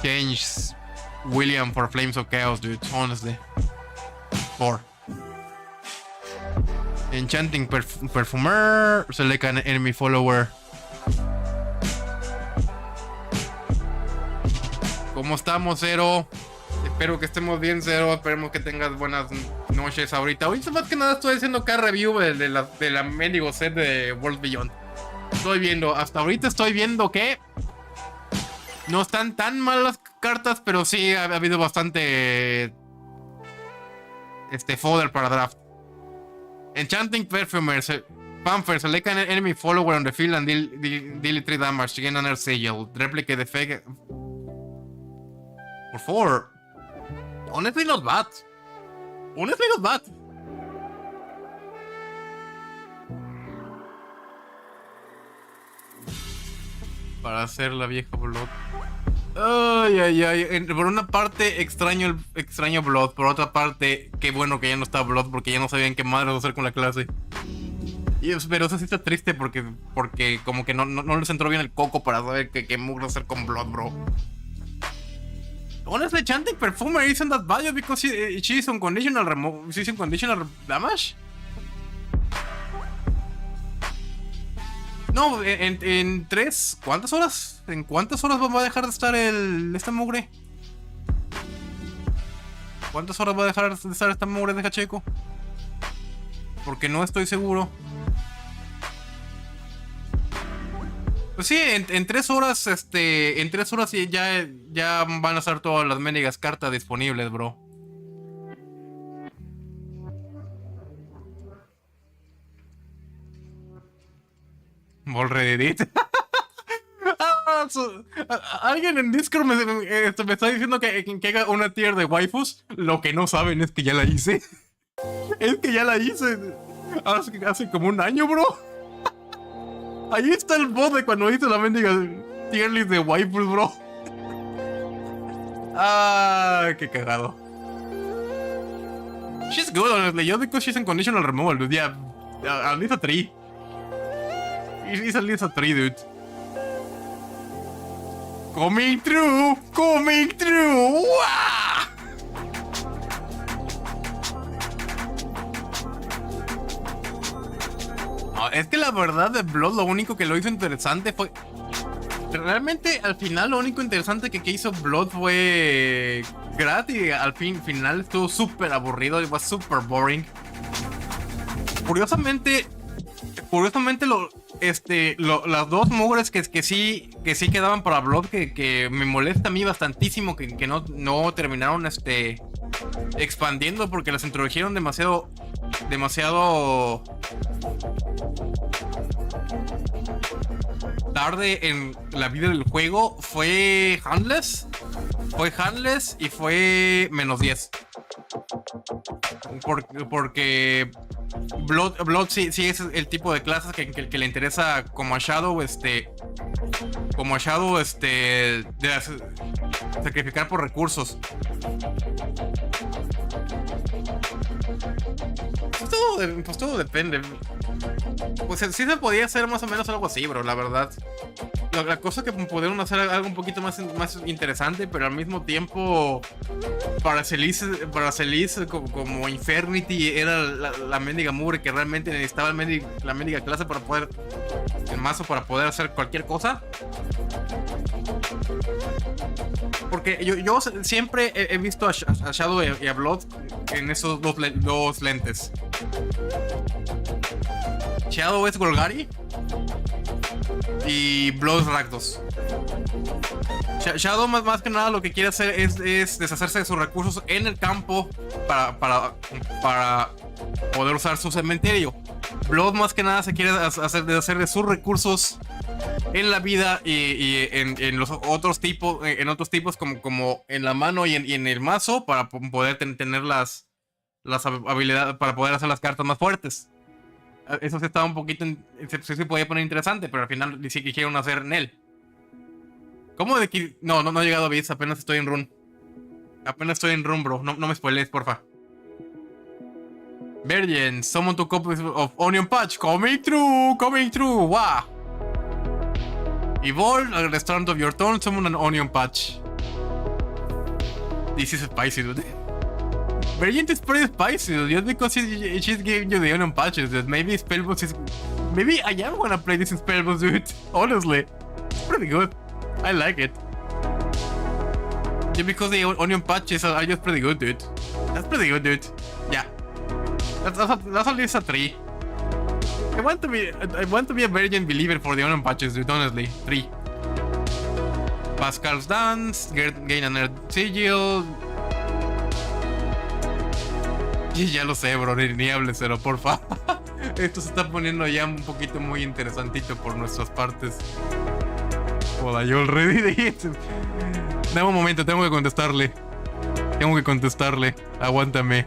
change William for Flames of Chaos, dude. Honestly. 4. Enchanting Perfumer. Select an enemy follower. ¿Cómo estamos, Zero? Espero que estemos bien, Zero. Esperemos que tengas buenas noches ahorita. Ahorita más que nada estoy haciendo acá review de la mendigo set de World Beyond. Estoy viendo, hasta ahorita estoy viendo que no están tan mal las cartas, pero sí ha habido bastante fodder para draft. Enchanting Perfumer. Pamper, select an enemy follower on the field and deal 3 damage. Gain another sigil. Replicate the effect for 4. Honestly, not bad. Honestly, not bad. Para hacer la vieja Blood. Ay. Por una parte, extraño Blood. Por otra parte, qué bueno que ya no está Blood, porque ya no sabían qué madre hacer con la clase. Pero eso sí está triste porque como que no les entró bien el coco para saber qué mugre hacer con Blood, bro. Honestly, Chanting Perfumer isn't that bad because she is on conditional damage. No, en 3... ¿Cuántas horas? ¿En cuántas horas va a dejar de estar esta mugre? ¿Cuántas horas va a dejar de estar esta mugre de Hacheco? Porque no estoy seguro. Pues sí, en 3 horas, en 3 horas ya van a estar todas las mendigas cartas disponibles, bro. Volredit. Alguien en Discord me está diciendo que haga una tier de waifus. Lo que no saben es que ya la hice. Es que ya la hice hace como un año, bro. Ahí está el bot de cuando hice la mendiga tier list de waifus, bro. Qué cagado. She's good, honestly. Just because she's in conditional removal, dude. Yeah, at least a 3. It's at least a 3, dude. Coming through! ¡Wah! No, es que la verdad de Blood lo único que lo hizo interesante fue... Realmente al final lo único interesante que hizo Blood fue... Grat, y al final estuvo súper aburrido. It was super boring. Curiosamente las dos mugres que sí quedaban para Blood que me molesta a mí bastantísimo que no terminaron expandiendo porque las introdujeron demasiado tarde en la vida del juego. Fue Handless y fue -10 porque Blood sí es el tipo de clases que le interesa como a Shadow de sacrificar por recursos. Pues todo depende. Pues sí se podía hacer más o menos algo así, bro, la verdad. La cosa que pudieron hacer algo un poquito más interesante, pero al mismo tiempo para Celise como Infernity era la mendiga mugre que realmente necesitaba la mendiga clase para poder el mazo para poder hacer cualquier cosa. Porque yo siempre he visto a Shadow y a Blood en esos dos lentes. Shadow es Golgari y Blood es Rakdos. Shadow más que nada lo que quiere hacer es deshacerse de sus recursos en el campo para poder usar su cementerio. Blood más que nada se quiere deshacer de sus recursos en la vida y en los otros tipos, como en la mano y en el mazo para poder tener las habilidades para poder hacer las cartas más fuertes. Eso sí estaba un poquito... Se podía poner interesante, pero al final sí quisieron hacer en él. ¿Cómo de que...? No he llegado a bits, apenas estoy en run. Bro. No me spoilees, porfa. Virgin, summon 2 copies of Onion Patch. Coming through. Wow. Evolve, at the start of your turn, summon an Onion Patch. This is spicy, dude. Variant is pretty spicy, dude. Just because she's giving you the onion patches, dude. Maybe Spellboost is... Maybe I am gonna play this in Spellboost, dude. Honestly. It's pretty good. I like it. Just because the onion patches are just pretty good, dude. That's pretty good, dude. Yeah. That's at least a 3. I want to be a Variant believer for the onion patches, dude. Honestly. 3. Pascal's Dance, Gain a Nerd Sigil. Ya lo sé, bro, ni hables, pero porfa. Esto se está poniendo ya un poquito muy interesantito por nuestras partes. Hola, yo already did. Dame un momento, tengo que contestarle. Aguántame.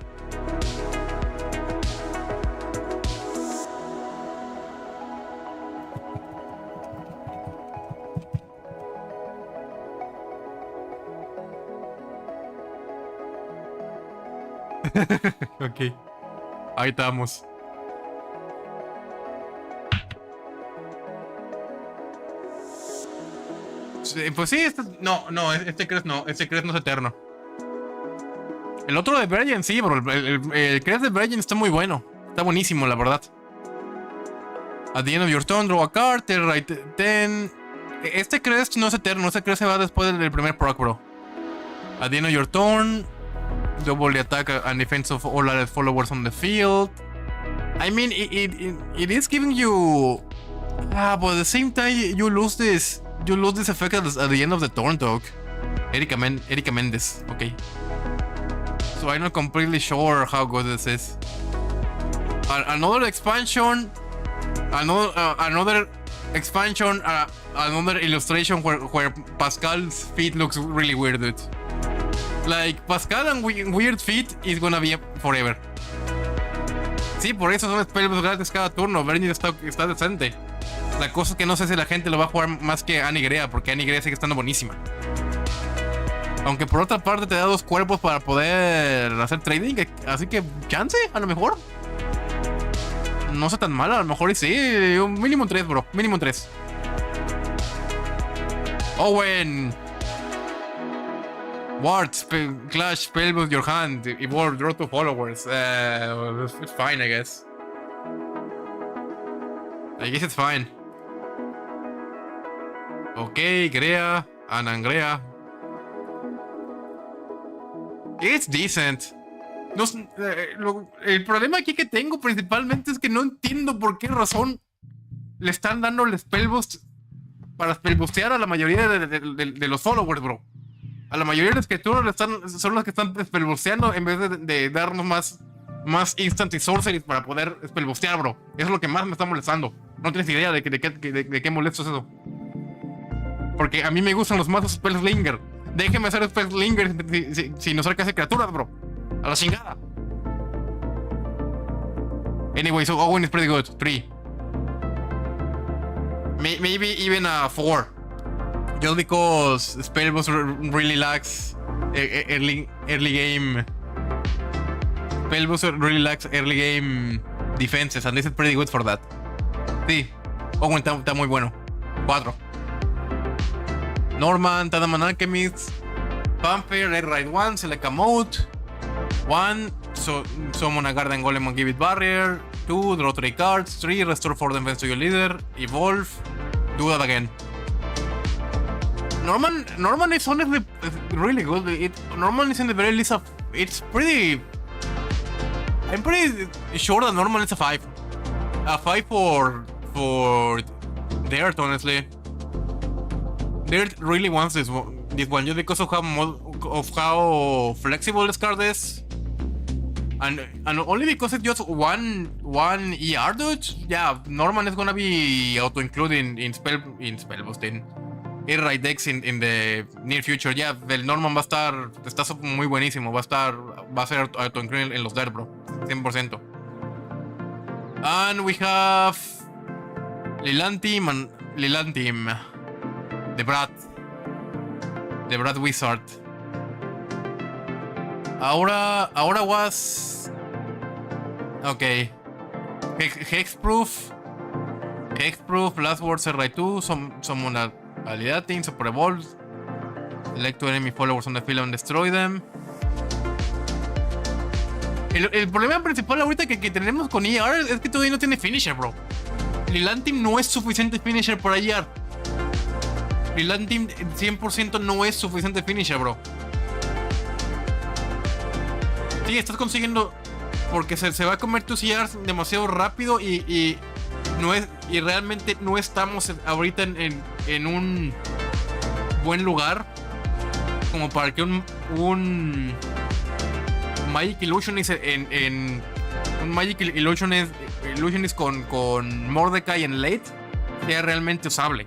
Ok. Ahí estamos. Pues sí, este Crest no es eterno. El otro de Virgin, sí, bro. El Crest de Virgin está muy bueno. Está buenísimo, la verdad. At the end of your turn, draw a card, right 10. Este Crest no es eterno. Este Crest se va después del primer proc, bro. At the end of your turn, double the attack and defense of all allied followers on the field. I mean, it is giving you... but at the same time, you lose this effect at the end of the turn, dog. Erika Mendes, okay. So I'm not completely sure how good this is. Another expansion, another illustration where Pascal's feet looks really weird, dude. Like, Pascal and weird feet is gonna be forever. Sí, por eso son spells gratis cada turno. Bernie está decente. La cosa es que no sé si la gente lo va a jugar más que Annie Grea, porque Annie Grea sigue estando buenísima. Aunque por otra parte te da 2 cuerpos para poder hacer trading, así que chance, a lo mejor. No sea tan mal, a lo mejor y sí. Un mínimo 3, bro. Mínimo 3. Owen. Ward, Clash, Spellboost your hand, Evolve, draw 2 followers. It's fine, I guess. I guess it's fine. Okay, Grea, Anangrea. It's decent. No, el problema aquí que tengo principalmente es que no entiendo por qué razón le están dando el Spellboost para spellboostear a la mayoría de los followers, bro. A la mayoría de las criaturas son las que están spellboosteando en vez de darnos más instant y sorceries para poder spellboostear, bro. Eso es lo que más me está molestando. No tienes idea de qué molesto es eso. Porque a mí me gustan los mazos Spellslinger. Déjeme hacer Spellslinger sin usar casi criaturas, bro. A la chingada. Anyway, so Owen is pretty good. 3. Maybe even a 4. Just because Spellboost really lacks early game. Spellboost really lacks early game defenses, and this is pretty good for that. Sí, Owen está muy bueno. 4. Norman, Tadaman Alchemist, Vampire, Red Ride 1, select a mode. 1, summon a Garden Golem and give it barrier. 2, draw 3 cards. 3, restore 4 defense to your leader. Evolve, do that again. Norman is honestly really good. Norman is in the very least of... It's pretty... I'm pretty sure that Norman is a 5. A 5 for Dirt, honestly. Dirt really wants this one just because of how flexible this card is. And only because it's just one ER, dude. Yeah, Norman is gonna be auto-included in spellboosting. Right decks in the near future. Yeah, el Norman está muy buenísimo. Va a ser auto-included en los Dirt, bro. 100%. And we have Lilantim. The Brad Wizard. Ahora was... Okay. Hexproof, Last Word Right 2, Summon Validating, Super Evolve. Select to enemy followers on the field and destroy them. El problema principal ahorita que tenemos con ER es que todavía no tiene finisher, bro. Lilantim no es suficiente finisher para ER. Lilantim 100% no es suficiente finisher, bro. Sí, estás consiguiendo... Porque se va a comer tus ERs demasiado rápido y realmente no estamos ahorita en un buen lugar como para que un Magic Illusionist un Magic Illusionist con Mordecai en late sea realmente usable.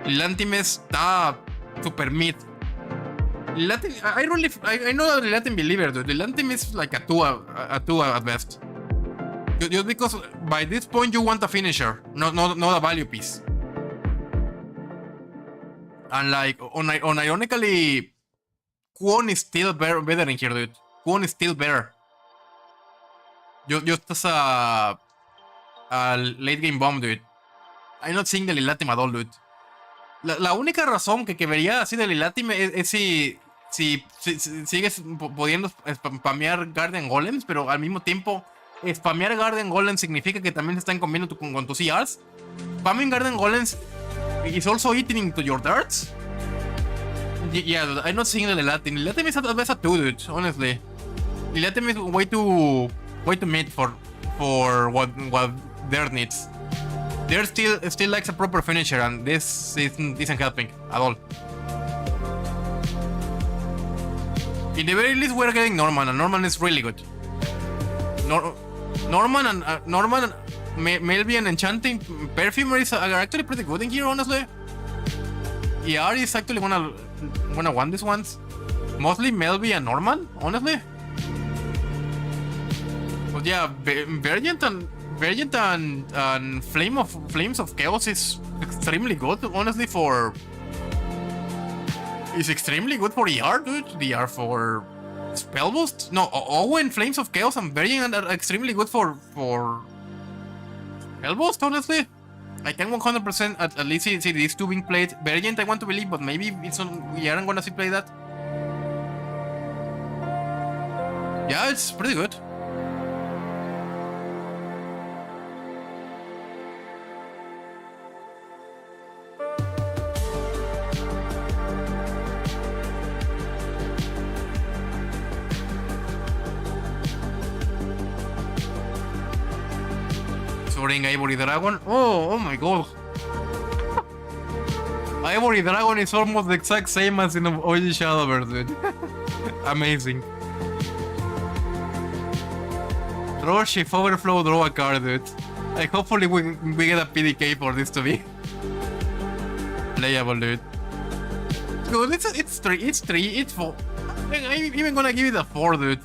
Lilantim está super mid. I know the Latin believer, dude. The Lilantim is like a 2 at best. Just because by this point you want a finisher, not a value piece. And like, unironically, Kwon is still better in here, dude. Kwon is still better. Just as a late game bomb, dude. I'm not seeing the Lilantim at all, dude. La única razón que vería así de Lilantim es si sigues pudiendo spamear Garden Golems, pero al mismo tiempo spamear Garden Golems significa que también se están comiendo con tus CRs. Spamming Garden Golems is also eating into your darts. Yeah, I'm not seeing the Lilantim. Lilantim is at best a 2, dude, honestly. Lilantim is way too mid for what Dirt needs. Dirt still likes a proper finisher, and this isn't helping at all. In the very least, we're getting Norman, and Norman is really good. Norman and Melby and Enchanting Perfumer are actually pretty good in here, honestly. ER is actually gonna want these ones. Mostly Melby and Norman, honestly. But yeah, Vergent and Flames of Chaos is extremely good, honestly, It's extremely good for ER, dude. They are for Spell Boost. No, Owen, Flames of Chaos, and Vergent are extremely good for Spell Boost, honestly. I can 100% at least see these two being played. Vergent, I want to believe, but maybe we aren't gonna see play that. Yeah, it's pretty good. Ivory Dragon. Oh my god. Ivory Dragon is almost the exact same as in OG Shadowverse, dude. Amazing. Draw Shift Overflow, draw a card, dude. Like, hopefully we get a PDK for this to be playable, dude. Dude, it's 4. I'm even gonna give it a 4, dude.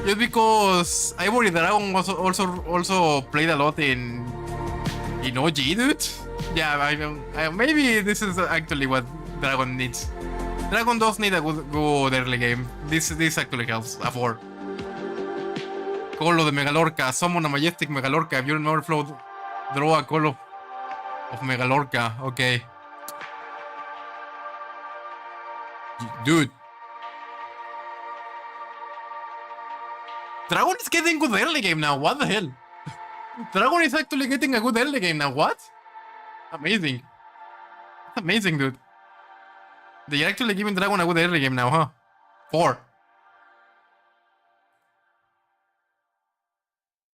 Just because Ivory Dragon was also played a lot in OG, dude. Yeah, maybe this is actually what Dragon needs. Dragon does need a good early game. This actually helps. A 4. Colo de Megalorca. Summon a Majestic Megalorca. If you're in Overflow, draw a Colo of Megalorca. Okay. Dude. Dragon is getting good early game now. What the hell? Dragon is actually getting a good early game now. What? Amazing. That's amazing, dude. They're actually giving Dragon a good early game now, huh? 4.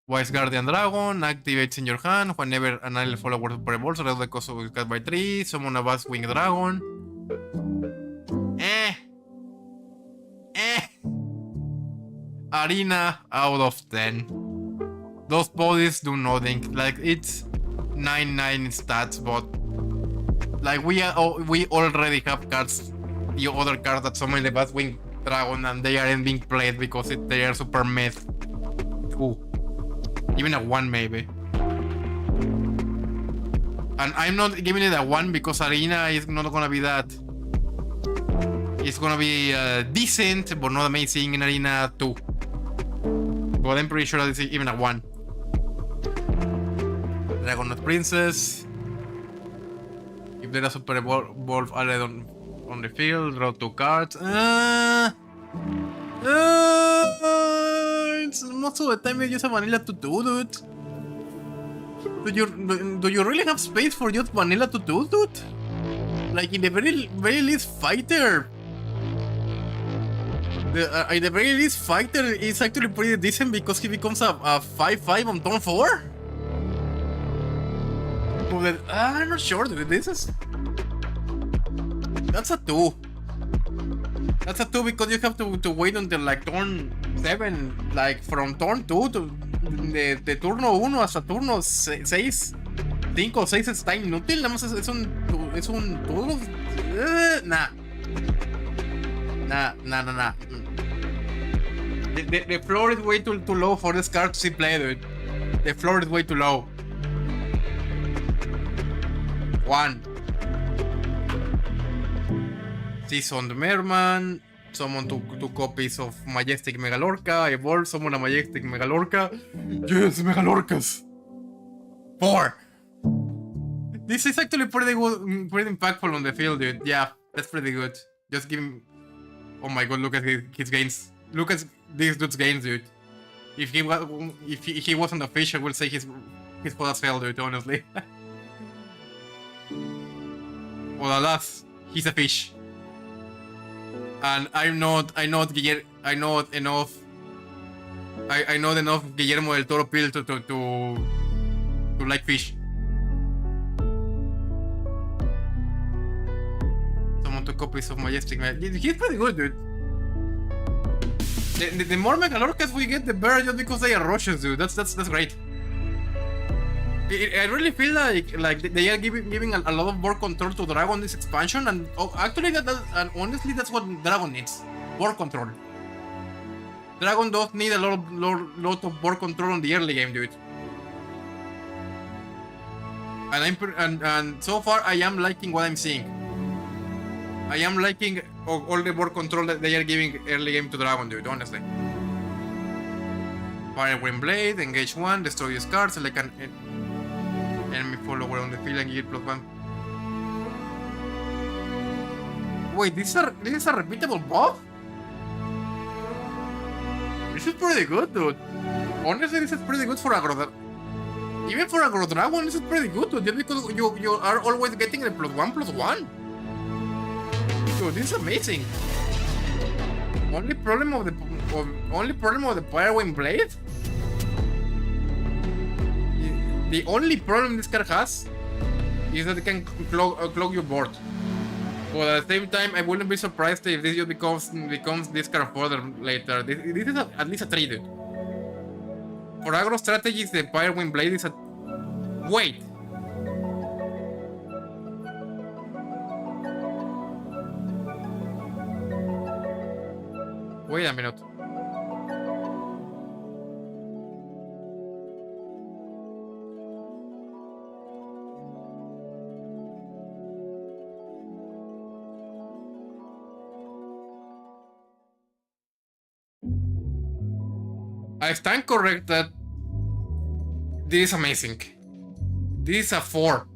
Wise Guardian Dragon activates in your hand whenever an ally follower revolves. Reduce the cost of cast by 3. Summon a Vast Wing Dragon. Arena out of 10. Those bodies do nothing. Like, it's 9/9 stats, but like we already have cards, the other cards that summon the Vast Wing Dragon, and they aren't being played because they are super mid. Ooh. Even a 1 maybe. And I'm not giving it a 1 because Arena is not gonna be that. It's gonna be decent, but not amazing in Arena 2. But I'm pretty sure that it's even a 1. Dragon Princess. If there is a Super Evolve on the field, draw 2 cards. It's most of the time you use a vanilla to do, dude. Do you really have space for just vanilla to do, dude? Like in the very least fighter. In the very least fighter is actually pretty decent because he becomes a 5/5 on turn 4. But I'm not sure, dude. That's a 2. That's a 2 because you have to wait until like turn 7, like from turn 2 to de turno 1 hasta turno 6. 5 o 6 está inútil, nada más es un turno. Nah. The floor is way too low for this card to see play, dude. The floor is way too low. 1. Seasoned Merman. Summon 2 copies of Majestic Megalorca. Evolve, summon a Majestic Megalorca. Yes, Megalorcas. 4. This is actually pretty good, pretty impactful on the field, dude. Yeah, that's pretty good. Just give him. Oh my god, look at his gains. Look at this dude's gains, dude. If he wasn't a fish, I would say his foot as hell, dude, honestly. Well, alas, he's a fish. And I know enough Guillermo del Toro pill to like fish. Summon 2 copies of Majestic. He's pretty good, dude. The more Megalorcas we get, the better, just because they are rushes, dude. That's great. I really feel like they are giving a lot of board control to Dragon this expansion, and actually and honestly that's what Dragon needs, board control. Dragon does need a lot of board control on the early game, dude. And so far I am liking what I'm seeing. I am liking all the board control that they are giving early game to Dragon, dude, honestly. Firewind Blade, engage 1, destroy these cards, select an enemy follower on the field and get +1. Wait, this is a repeatable buff? This is pretty good, dude. Honestly, this is pretty good for Aggro. Even for Aggro Dragon, this is pretty good, dude. Just because you are always getting the +1/+1. Dude, this is amazing. Only problem of the Firewind Blade? The only problem this card has is that it can clog your board. But at the same time, I wouldn't be surprised if this just becomes this card further later. This is at least a 3, dude. For aggro strategies, the Firewind Blade is a... Wait! Wait a minute. I stand corrected. This is amazing. This is a 4.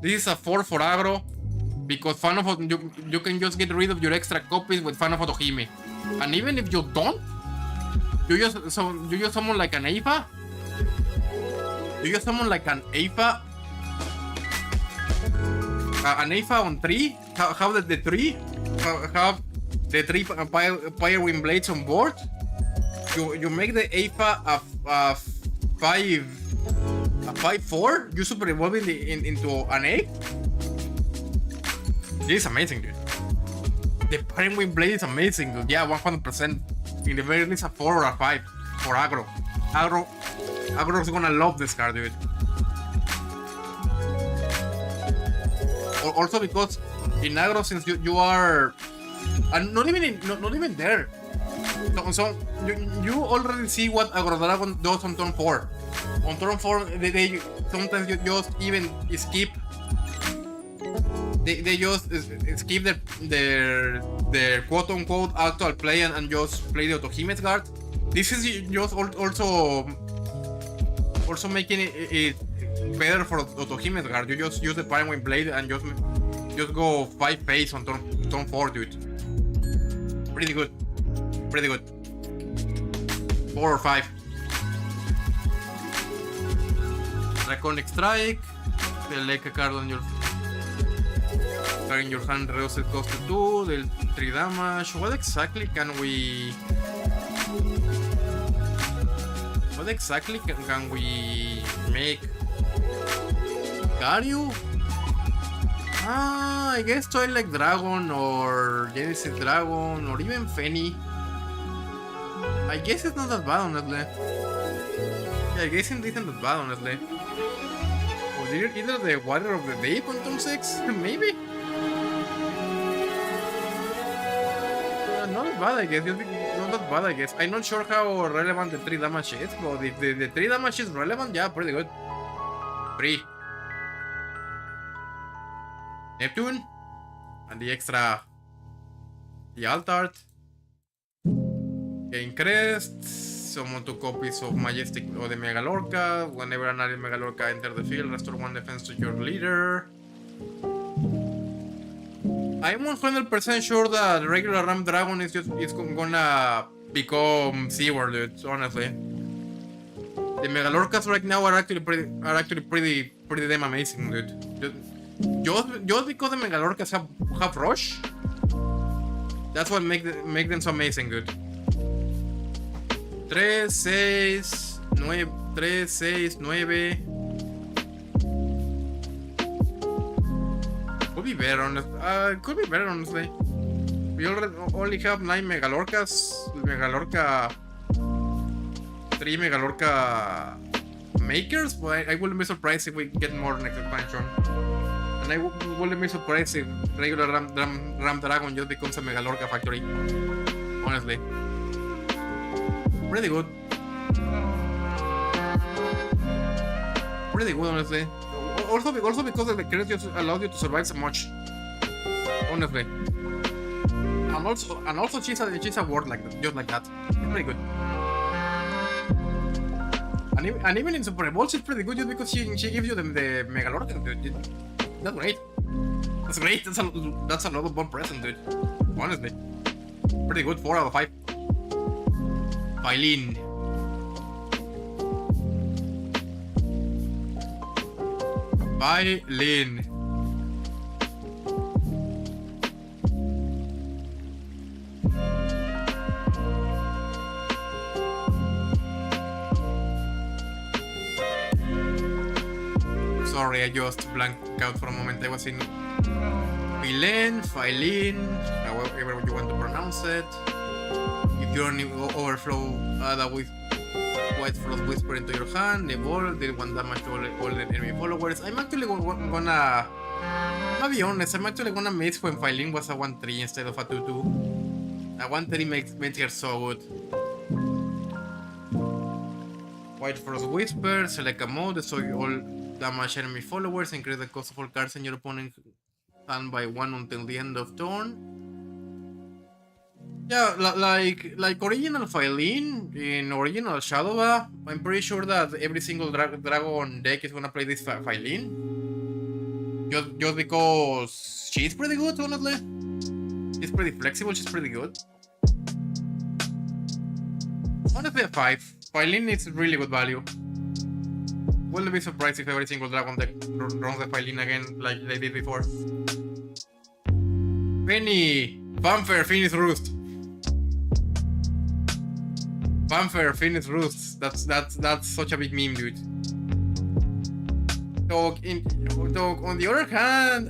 This is a 4 for aggro because Fan of you can just get rid of your extra copies with Fan of Otohime. And even if you don't, you just summon like an Aifa. You just summon like an Aifa. An Aifa on 3. Have the 3. Have the 3 Firewind Blades on board. You make the Aifa a 5/4. You super evolve into an 8. This is amazing, dude. The Firewind Blade is amazing, dude. Yeah, 100%. In the very least, a 4 or a 5 for aggro. Aggro is gonna love this card, dude. Also because in aggro, since you are, and not even there. So you already see what Aggro Dragon does on turn 4. On turn 4, they sometimes you just even skip. They just skip their quote unquote actual play and just play the Otohime's guard. This is just also making it better for Otohime's guard. You just use the Firewind Blade and just just go 5 pace on turn 4, dude. Pretty good. Pretty good. 4 or 5. Draconic Strike. Select a card on your in your hand, reduce it cost to 2, deal 3 damage. What exactly can we make? Garyu? I guess Twilight Dragon or Genesis Dragon or even Fenny. I guess it's not that bad, honestly. Yeah, I guess it isn't that bad, honestly. Or either the Water of the Deep on turn 6? Maybe? Not that bad, I guess. Not that bad, I guess. I'm not sure how relevant the 3 damage is, but if the 3 damage is relevant, yeah, pretty good. 3. Neptune. And the extra... the Altart. Gain Crest. Summon 2 copies of Majestic or the Mega Lorca. Whenever an alien Mega Lorca enters the field, restore 1 defense to your leader. I'm 100% sure that regular Ram Dragon is gonna become Seaward, dude, honestly. The Mega Lorcas right now are actually pretty damn amazing, dude. Just because the Mega Lorcas have rush, that's what make them so amazing, dude. 3, 6, 9. 3, 6, 9. Could be better, honestly. We only have 9 Mega Lorcas. Mega Lorca. 3 Mega Lorca makers, but I wouldn't be surprised if we get more next expansion. And I wouldn't be surprised if regular Ram Dragon just becomes a Mega Lorca factory. Honestly. Pretty good. Pretty good, honestly. Also because the credit just allows you to survive so much. Honestly. And also she's a ward like that, just like that. It's pretty good. And even in Super Bowl she's pretty good just because she gives you the Mega Lorca, dude. That's great. That's great. That's another bomb present, dude. Honestly. Pretty good, 4 out of 5. Eileen. Eileen. Sorry, I just blanked out for a moment. I was in Eileen, however you want to pronounce it. If you only overflow that with White Frost Whisper into your hand, evolve, deal 1 damage to all the enemy followers. I'm actually gonna be honest, I'm actually gonna miss when Eileen was a 1-3 instead of a 2-2. A 1-3 makes her so good. White Frost Whisper, select a mode, destroy all damage enemy followers, increase the cost of all cards in your opponent's hand by 1 until the end of turn. Yeah, like original Eileen in original Shadowverse, I'm pretty sure that every single dragon deck is gonna play this Eileen. Just because she's pretty good, honestly. She's pretty flexible, she's pretty good. Honestly, a 5. Eileen is really good value. Wouldn't be surprised if every single dragon deck runs the Eileen again like they did before. Penny! Fanfare, Phoenix Roost. Fanfare, Phoenix Roosts. That's such a big meme, dude. So, on the other hand,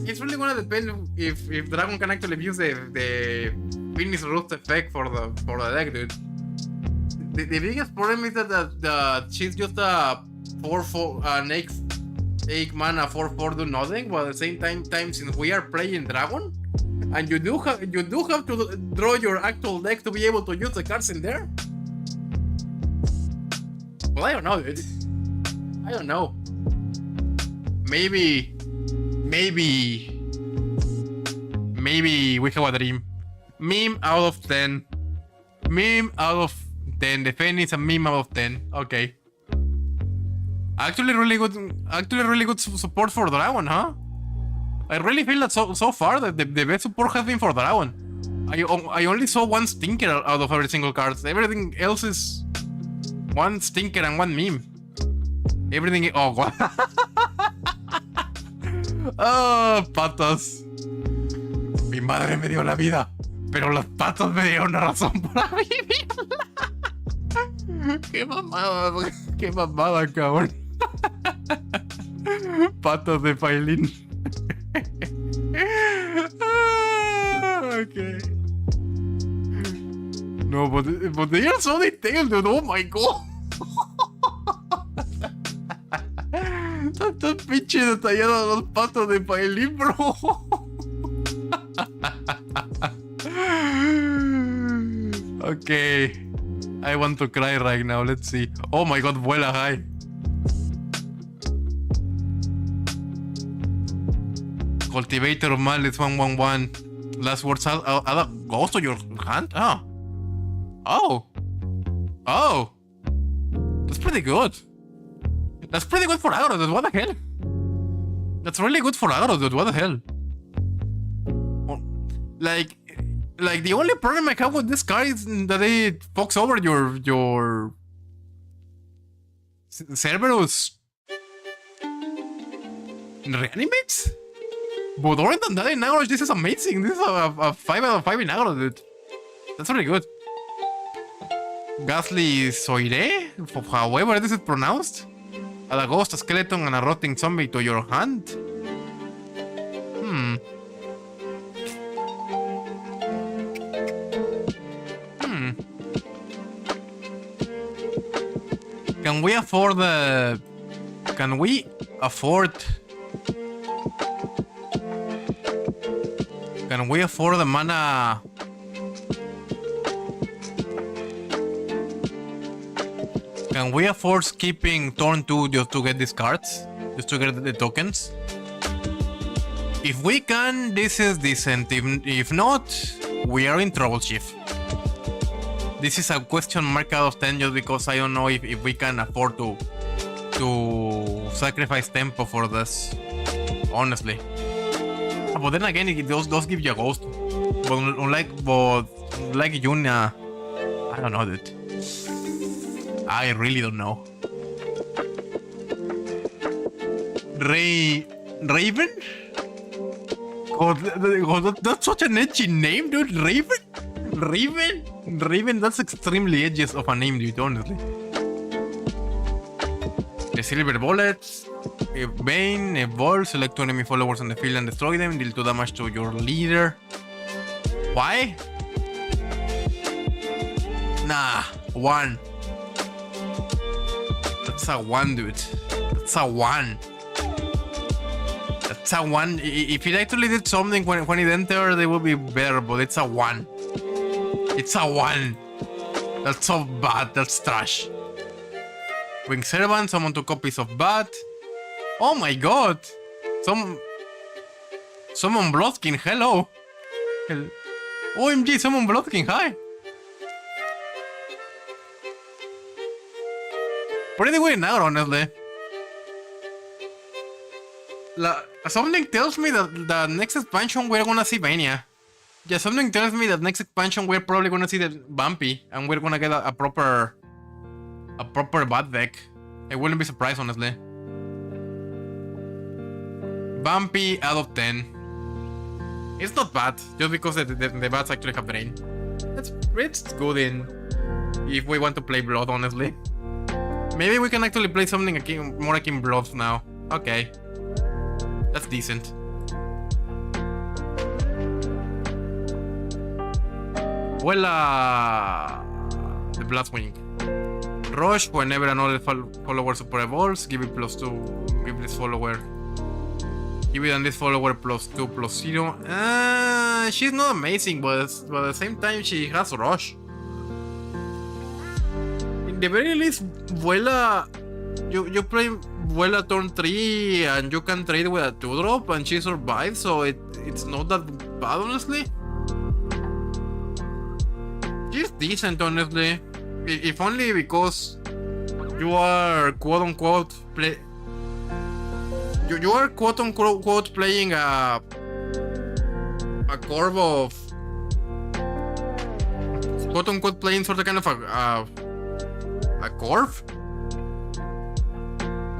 it's really gonna depend if Dragon can actually use the Phoenix Roost effect for the deck, dude. The biggest problem is that she's just a 4/4 an 8 mana 4/4 do nothing, but at the same time since we are playing Dragon, and you do have to draw your actual deck to be able to use the cards in there. Well, I don't know, dude. I don't know. Maybe we have a dream. Meme out of 10. Meme out of 10. The Fen is a meme out of 10. Okay. Actually really good support for Dragon, huh? I really feel that so far that the best support has been for Dragon. I only saw one stinker out of every single card. Everything else is one stinker and one meme. Everything. Oh, God. Oh, patos. Mi madre me dio la vida, pero los patos me dieron una razón para vivirla. Qué mamada, cabrón. Patos de Pailín. Okay. No, but they are so detailed, dude. Oh my god. Tan pinche detallado los patos de Pailín, bro. Okay. I want to cry right now. Let's see. Oh my god, vuela high. Cultivator of Malice 111. Last words add a ghost to your hand? Oh. Oh. Oh. That's pretty good. That's pretty good for aggro, dude. What the hell? That's really good for aggro, dude. What the hell? Like the only problem I have with this card is that it fucks over your Cerberus reanimates? But other than that, in aggro, this is amazing. This is a 5 out of 5 in aggro, dude. That's really good. Ghastly Soire, however this is pronounced. Add a ghost, a skeleton, and a rotting zombie to your hand. Can we afford the... Can we afford... Can we afford the mana... Can we afford skipping turn 2 just to get these cards? Just to get the tokens? If we can, this is decent. If not, we are in trouble, Chief. This is a question mark out of 10 just because I don't know if we can afford to sacrifice tempo for this. Honestly. But then again, it does give you a ghost. But like Yuna, I don't know, dude. I really don't know. Raven? God, that's such an edgy name, dude. Raven, that's extremely edgy of a name, dude, honestly. The silver bullets. Bane, evolve, select 2 enemy followers on the field and destroy them. Deal 2 damage to your leader. Why? Nah, 1. That's a 1, dude. That's a 1. That's a 1. If it actually did something when it entered, they would be better, but it's a 1. It's a 1. That's so bad. That's trash. Wing Servant, summon 2 copies of Bat. Oh my god! Summon Bloodkin, hello! OMG, summon Bloodkin, hi! Pretty good now, honestly. Something tells me that the next expansion we're gonna see Vania. Yeah, something tells me that next expansion we're probably gonna see the Bumpy, and we're gonna get a proper Bat deck. I wouldn't be surprised, honestly. Bumpy out of 10. It's not bad, just because the bats actually have drain. It's good if we want to play Blood, honestly. Maybe we can actually play something more akin Blood now. Okay. That's decent. Voila! The Bloodswing. Rush, whenever another follower super evolves, give it +2. Give this follower. Give it and this follower +2/+0. She's not amazing, but at the same time, she has Rush. In the very least, Vuela. You play Vuela turn 3, and you can trade with a 2-drop, and she survives, so it's not that bad, honestly. She's decent, honestly. If only because you are quote-unquote you are quote unquote playing a curve of quote unquote playing sort of kind of a curve.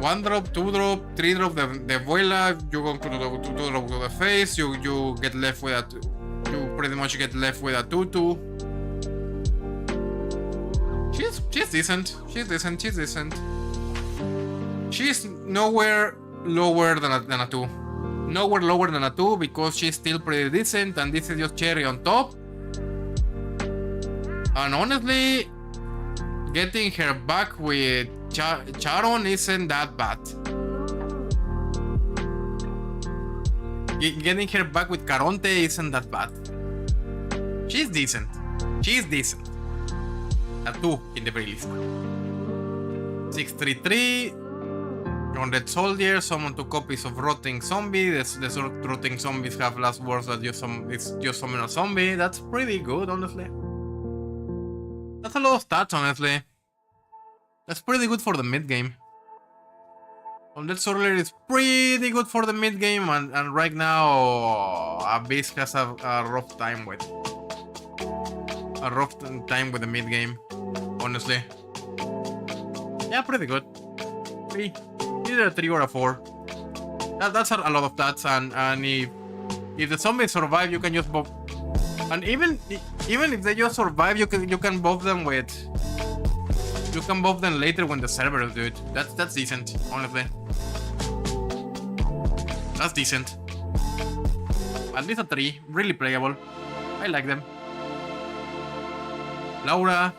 1 drop, 2 drop, 3 drop the Vuela, you go to the 2 drop to the face, you get left with a you pretty much get left with a 2/2. She's decent. She's decent. She's nowhere lower than a 2. Nowhere lower than a 2 because she's still pretty decent, and this is just cherry on top. And honestly, getting her back with Charon isn't that bad. Getting her back with Caronte isn't that bad. She's decent. A 2 in the very least. 633. Undead Soldier, summon 2 copies of Rotting Zombie. The Rotting Zombies have last words that it's just summon a zombie. That's pretty good, honestly. That's a lot of stats, honestly. That's pretty good for the mid game. Undead Soldier is pretty good for the mid game, and right now Abyss has a rough time with the mid game, honestly. Yeah, pretty good. 3. Either a 3 or a 4. That's a lot of stats, and if the zombies survive, you can just buff. And even if they just survive, you can buff them with. You can buff them later when the servers do it. That's decent, honestly. That's decent. At least a 3, really playable. I like them. Laura.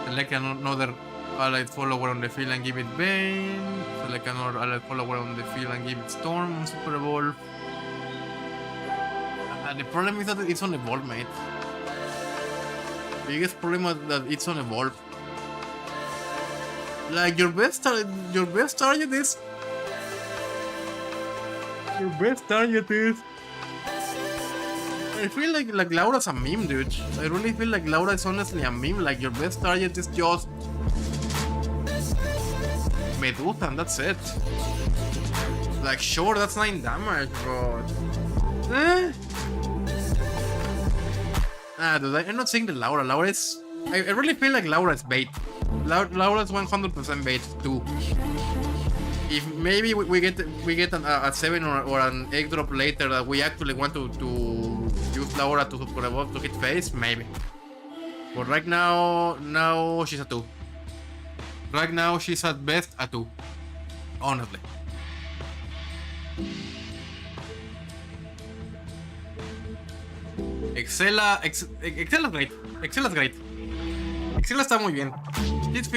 Select another allied follower on the field and give it Bane. Select another allied follower on the field and give it Storm on Super Bowl. The problem is that it's on Evolve, mate. Biggest problem is that it's on Evolve. Like your best target is. I feel like Laura's a meme, dude. I really feel like Laura is honestly a meme. Like your best target is just Medusa, and that's it. Like sure, that's 9 damage, but dude, I'm not saying that Laura. Laura is. I really feel like Laura is bait. Laura is 100% bait too. If maybe we get a 7 or an 8 drop later that we actually want to use Laura to super evolve to hit face, maybe. But right now she's a 2. Right now she's at best a 2. Honestly. Excella es great. Excella es great. Excella está muy bien. She's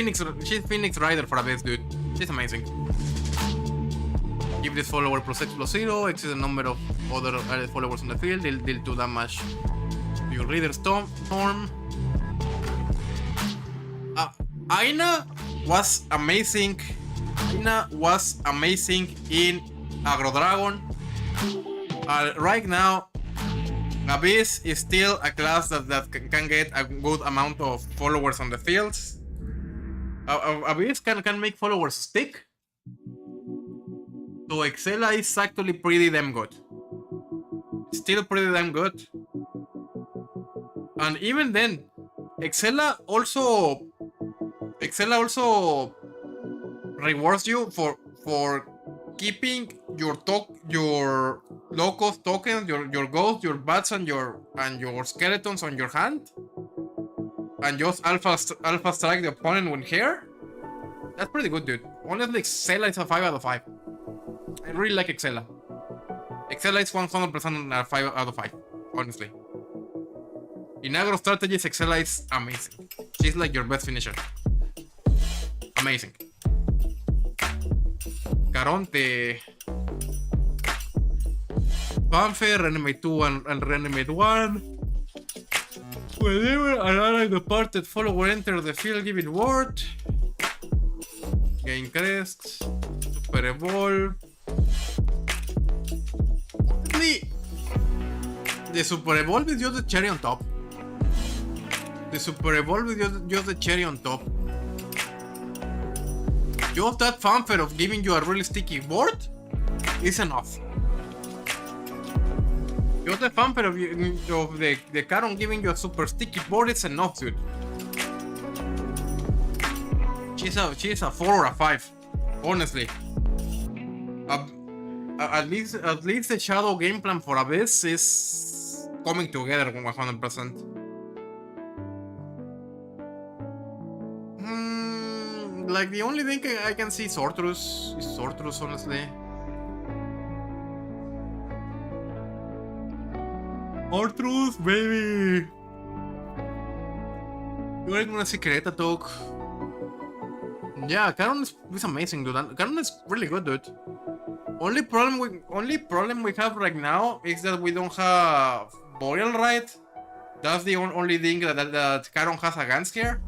Phoenix Rider for a best, dude. She's amazing. Give this follower plus X plus 0, exceed the number of other followers on the field, deal 2 damage to your Reader Storm. Aina was amazing. In Agro Dragon. Right now, Abyss is still a class that can get a good amount of followers on the fields. Abyss can make followers stick. So Excella is actually pretty damn good. Still pretty damn good. And even then, Excella also rewards you for keeping your locos tokens, your ghosts, your bats, and your skeletons on your hand, and just alpha strike the opponent with hair. That's pretty good, dude. Honestly, Excella is a 5 out of 5. I really like Excella. Excella is 100% a 5 out of 5, honestly. In aggro strategies, Excella is amazing. She's like your best finisher. Amazing. Caronte. Fanfare, Reanimate 2 and Reanimate 1. Whenever an allied departed follower enters the field, give it ward. Gain crest. Super Evolve. The Super Evolve is just the cherry on top. just that fanfare of giving you a really sticky board is enough. Just the fanfare of the Caron giving you a super sticky board is enough, dude. She's a 4 or a 5, honestly. At least the Shadow game plan for Abyss is coming together 100%. Like the only thing I can see is Sortrus, honestly. Sortrus, baby! You're gonna see Kereta talk. Yeah, Caron is amazing, dude. Caron is really good, dude. Only problem we have right now is that we don't have Boreal Rite. That's the only thing that Caron has against here.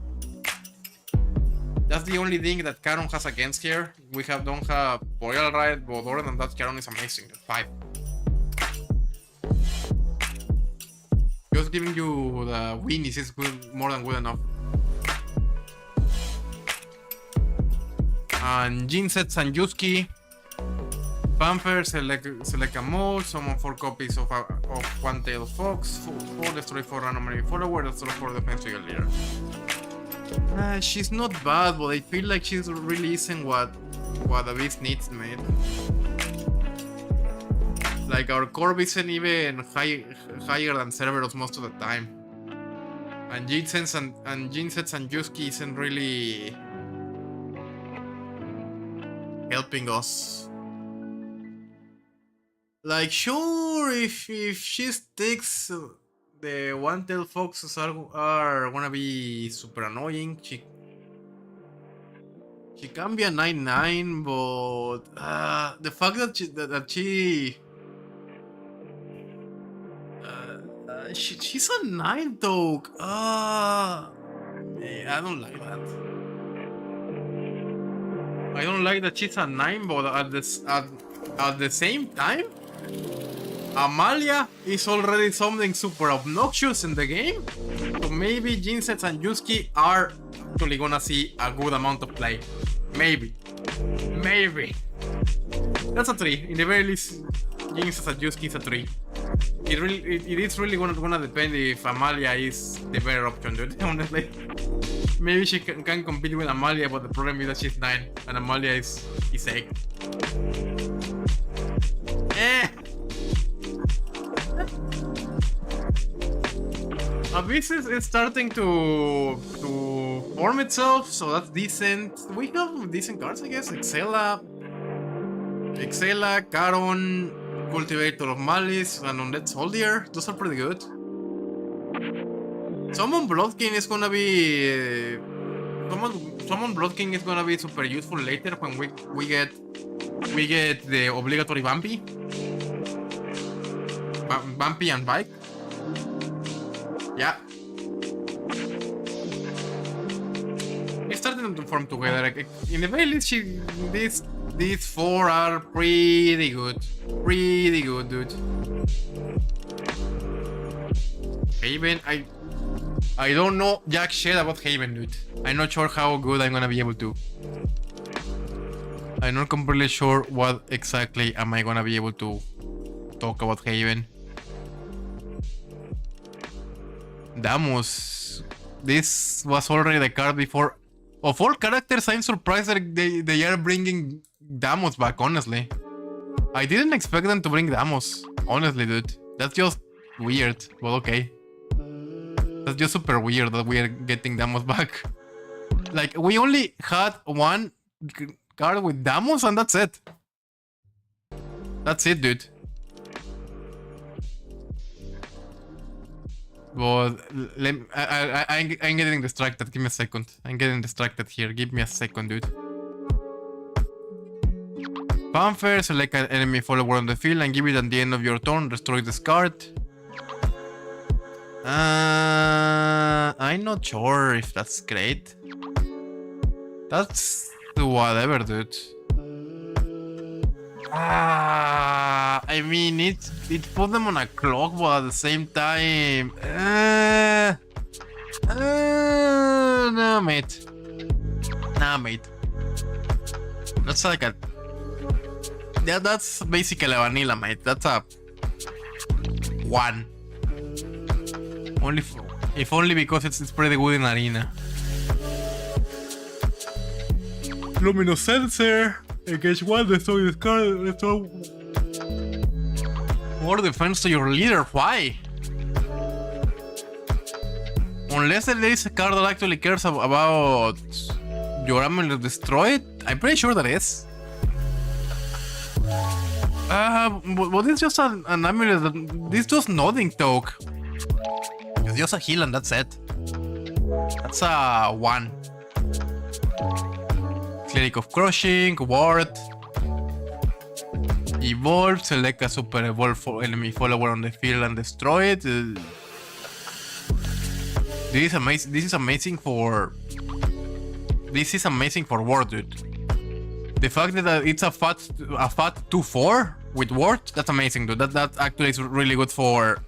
That's the only thing that Caron has against here. We don't have Boreal Rite, but other than that, Caron is amazing. 5. Just giving you the winnies is good, more than good enough. And Jinset Sanjuski. Fanfare, select a mode, summon 4 copies of One-Tailed Fox, 4 destroy 4 random enemy follower, destroy 4 defense to your leader. She's not bad, but I feel like she's releasing what the beast needs, mate. Like our Corb isn't even higher than Cerberus most of the time. And Jinset and Yuski isn't really helping us. Like, sure, if she sticks, the One-Tailed Foxes are gonna be super annoying. She can be a 9/9, but the fact that she's a 9 dog. I don't like that. I don't like that she's a 9, but at the same time, Amalia is already something super obnoxious in the game, so maybe Jinset and Yuski are actually gonna see a good amount of play. Maybe. That's a 3. In the very least, Jinset and Yuski is a 3. It is really gonna depend if Amalia is the better option, dude, honestly. Maybe she can compete with Amalia, but the problem is that she's 9 and Amalia is 8. Abyss is starting to form itself, so that's decent. We have decent cards, I guess. Exela, Caron, Cultivator of Malice, and Undead Soldier. Those are pretty good. Summon Bloodking is gonna be Summon Bloodking is gonna be super useful later when we get the obligatory Vampy and Bike. Yeah. It's starting to form together. In the very least, these 4 are pretty good. Pretty good, dude. Haven, I don't know jack shit about Haven, dude. I'm not sure how good I'm gonna be able to. I'm not completely sure what exactly am I gonna be able to talk about Haven. Damos. This was already the card before. Of all characters, I'm surprised that they are bringing Damos back, honestly. I didn't expect them to bring Damos. Honestly, dude. That's just weird, but okay. That's just super weird that we are getting Damos back. Like, we only had one card with Damos and that's it. That's it, dude. But I'm getting distracted. Give me a second. I'm getting distracted here. Give me a second, dude. Fanfare, select an enemy follower on the field and give it at the end of your turn. Destroy this card. I'm not sure if that's great. That's whatever, dude. I mean, it put them on a clock, but at the same time, nah, mate. That's like a... Yeah, that's basically a vanilla, mate. That's a... 1. Only if only because it's pretty good in arena. Luminous sensor. Engage 1, destroy this card. Restore more defense to your leader. Why? Unless there is a card that actually cares about your amulet destroyed. I'm pretty sure there is. But it's just an amulet that this does nothing, Toke. It's just a heal and that's it. That's a 1. Cleric of Crushing, Ward. Evolve, select a super evolved enemy follower on the field and destroy it. This is amazing. This is amazing for Ward, dude. The fact that it's a fat 2/4 with Ward, that's amazing, dude. That actually is really good for.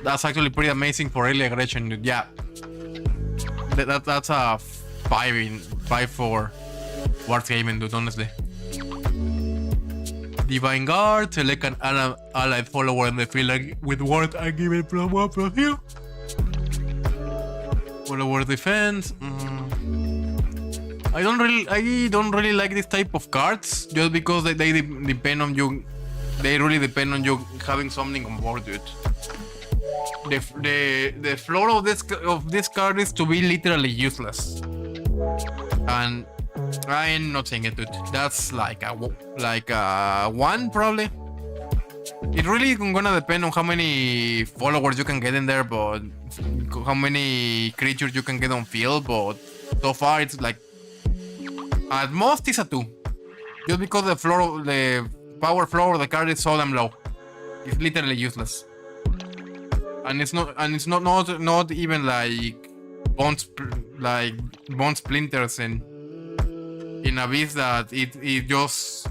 That's actually pretty amazing for early aggression, dude. Yeah. That's a 5 for Ward gaming, dude. Honestly. Divine Guard, select an allied follower in the field with Ward and give it +1 +2. Follower defense. I don't really like this type of cards just because they depend on you. They really depend on you having something on board, dude. The floor of this card is to be literally useless, and I'm not saying it, dude. That's like a 1 probably. It really gonna depend on how many followers you can get in there, but how many creatures you can get on field. But so far it's like at most it's a 2, just because the power floor of the card is so damn low. It's literally useless, and it's not even like bone splinters in Abyss that it just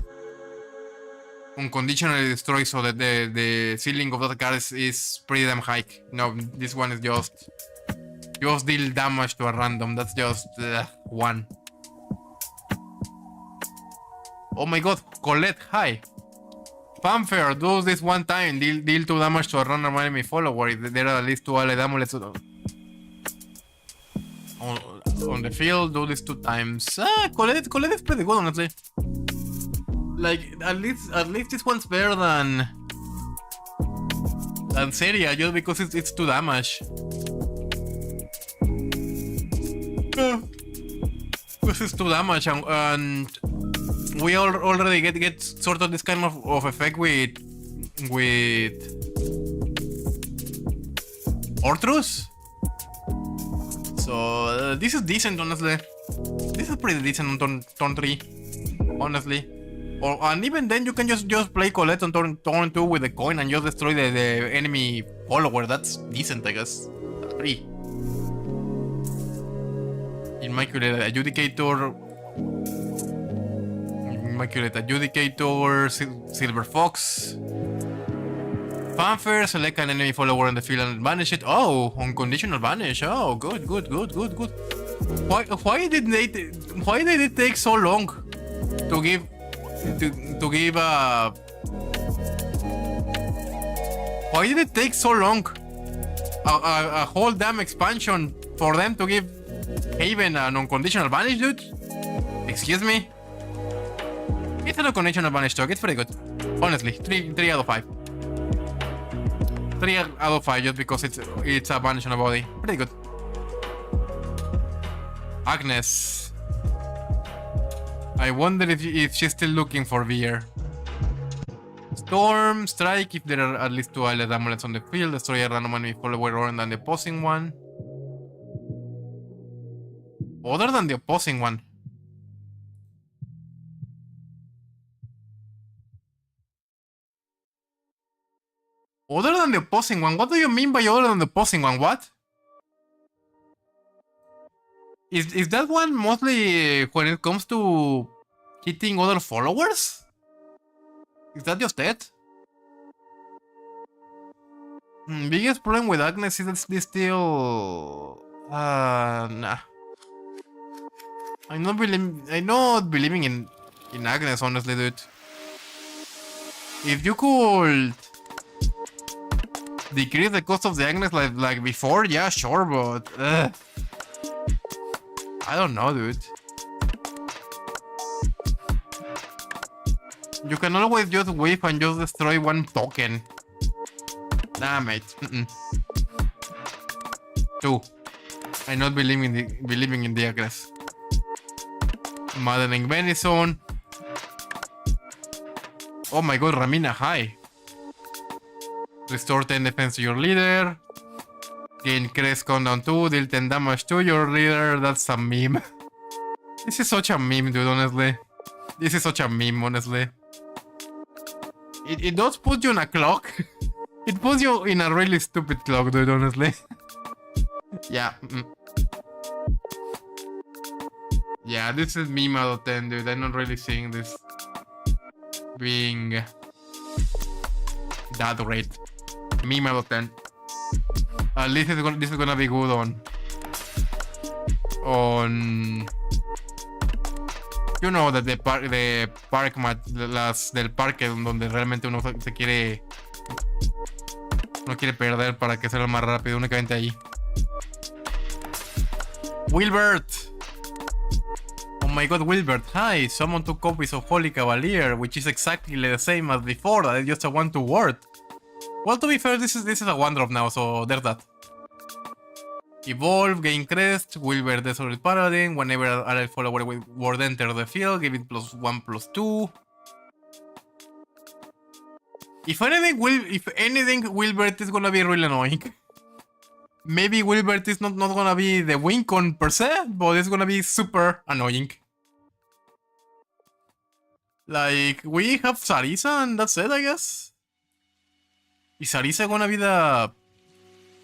unconditionally destroys, so that the ceiling of that card is pretty damn high. No, this one is just deal damage to a random. That's just 1. Oh my god, Colette, hi. Fanfare, do this one time. Deal 2 damage to a random enemy follower. If there are at least 2 allied amulets on the field, do this 2 times. Colette is pretty good, honestly. Like, at least this one's better than Seria, just because it's 2 damage. This is 2 damage, and we already get sort of this kind of effect with Ortrus. So this is decent, honestly. This is pretty decent on turn 3, honestly. And even then, you can just play Colette on turn 2 with the coin and just destroy the enemy follower. That's decent, I guess. That's pretty. Immaculate Adjudicator, Silver Fox. Fanfare, select an enemy follower on the field and banish it. Oh, unconditional banish. Oh, good. Why did it take so long to give why did it take so long? A whole damn expansion for them to give Haven an unconditional banish, dude? Excuse me? It's an unconditional banish talk. It's pretty good. Honestly, 3 out of 5. 3 out of 5 just because it's a banish on a body. Pretty good. Agnes. I wonder if she's still looking for beer. Storm, strike if there are at least 2 allied amulets on the field. Destroy a random enemy follower other than the opposing one. Other than the opposing one. Other than the opposing one? What do you mean by other than the opposing one? What? Is that one mostly when it comes to hitting other followers? Is that just it? Biggest problem with Agnes is that they still... nah. I'm not believing in Agnes, honestly, dude. If you could decrease the cost of the Agnes like before, yeah, sure, but I don't know, dude. You can always just whip and just destroy one token. Nah, mate. 2. I'm not believing in the Agnes. Maddening Venison. Oh my god, Ramina, hi. Restore 10 defense to your leader. Gain Crest countdown 2, deal 10 damage to your leader. That's a meme. This is such a meme, dude, honestly. This is such a meme, honestly. It does put you on a clock. It puts you in a really stupid clock, dude, honestly. Yeah. Yeah, this is meme out of 10, dude. I'm not really seeing this being that great. Meme out of 10. At least this is gonna be good on you know, the park las del parque donde realmente uno se quiere no quiere perder para que sea más rápido, únicamente ahí. Wilbert. Oh my god, Wilbert, hi. Someone took copies of Holy Cavalier, which is exactly the same as before, that is just a 1-2 word. Well, to be fair, this is a 1-drop now, so there's that. Evolve, gain Crest, Wilbert Desolate Paladin. Whenever a follower with word enter the field, give it +1/+2. If anything, Wilbert is gonna be really annoying. Maybe Wilbert is not gonna be the win con per se, but it's gonna be super annoying. Like, we have Sarisa and that's it, I guess. Is Sarisa gonna be the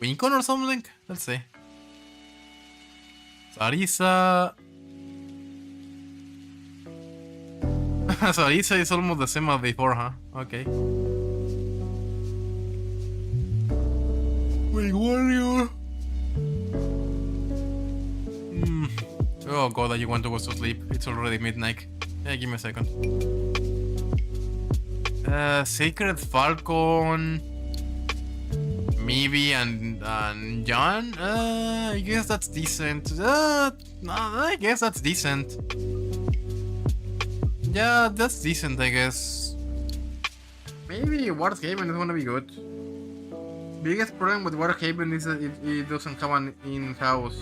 win con or something? Let's see. Sarisa... Sarisa is almost the same as before, huh? Okay. Wait, warrior. Oh god, you want to go to sleep. It's already midnight. Yeah, give me a second. Sacred Falcon. Maybe and John? I guess that's decent. I guess that's decent. Yeah, that's decent, I guess. Maybe Warhaven is gonna be good. Biggest problem with Warhaven is that it doesn't have an in-house,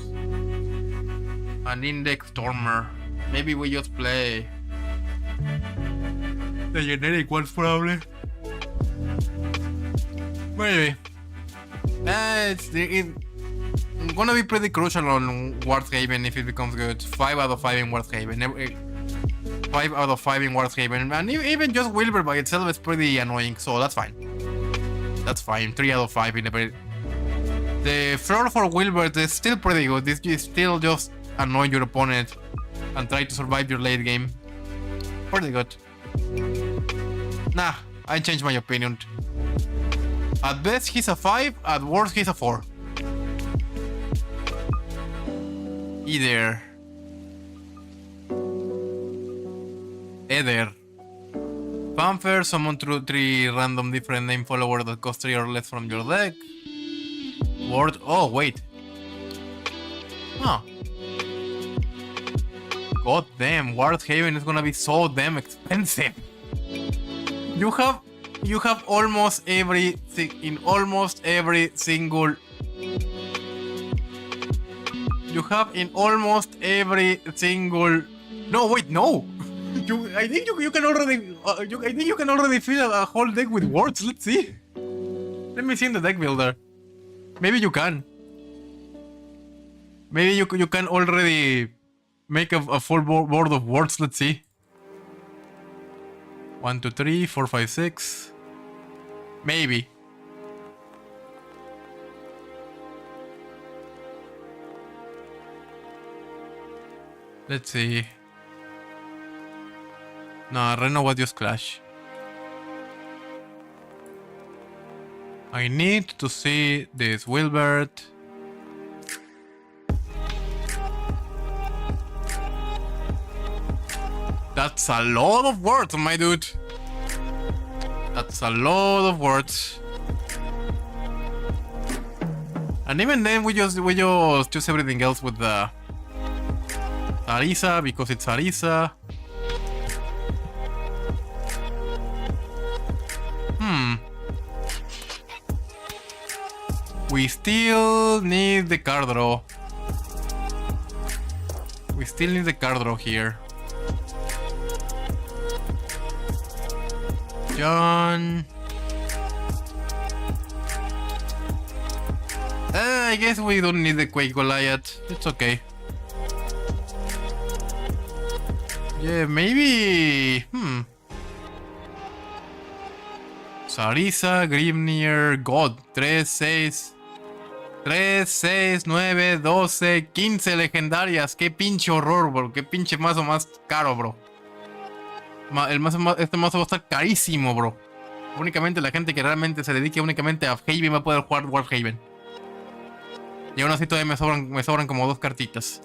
an index stormer. Maybe we just play the generic ones, probably. Maybe. It's gonna be pretty crucial on Warhaven if it becomes good. 5 out of 5 in Warhaven. 5 out of 5 in Warhaven. And even just Wilbur by itself is pretty annoying, so that's fine. That's fine. 3 out of 5 in the floor for Wilbur is still pretty good. This is still just annoy your opponent and try to survive your late game. Pretty good. Nah, I changed my opinion. At best he's a 5, at worst he's a 4. Either. Fanfare, summon 3 random different name followers that cost 3 or less from your deck. Word. Oh, wait. Huh. God damn, Warhaven is gonna be so damn expensive. You have almost every in almost every single. You have in almost every single. No, wait, no. I think you can already. I think you can already fill a whole deck with words. Let's see. Let me see in the deck builder. Maybe you can. Maybe you can already make a full board of words. Let's see. 1, 2, 3, 4, 5, 6. Maybe. Let's see. No, Reno was just Clash. I need to see this Wilbert. That's a lot of words, my dude. That's a lot of words. And even then, we just choose everything else with the Sarisa because it's Sarisa. We still need the card draw. We still need the card draw here. John. I guess we don't need the Quake Goliath. It's okay. Yeah, maybe. Sarisa, Grimnir, God. 3, 6. 3, 6, 9, 12, 15 legendarias. Qué pinche horror, bro. Qué pinche mazo más caro, bro. Este mazo va a estar carísimo, bro. Únicamente la gente que realmente se dedique únicamente a Haven va a poder jugar Warhaven. Y aún así todavía me sobran como 2 cartitas.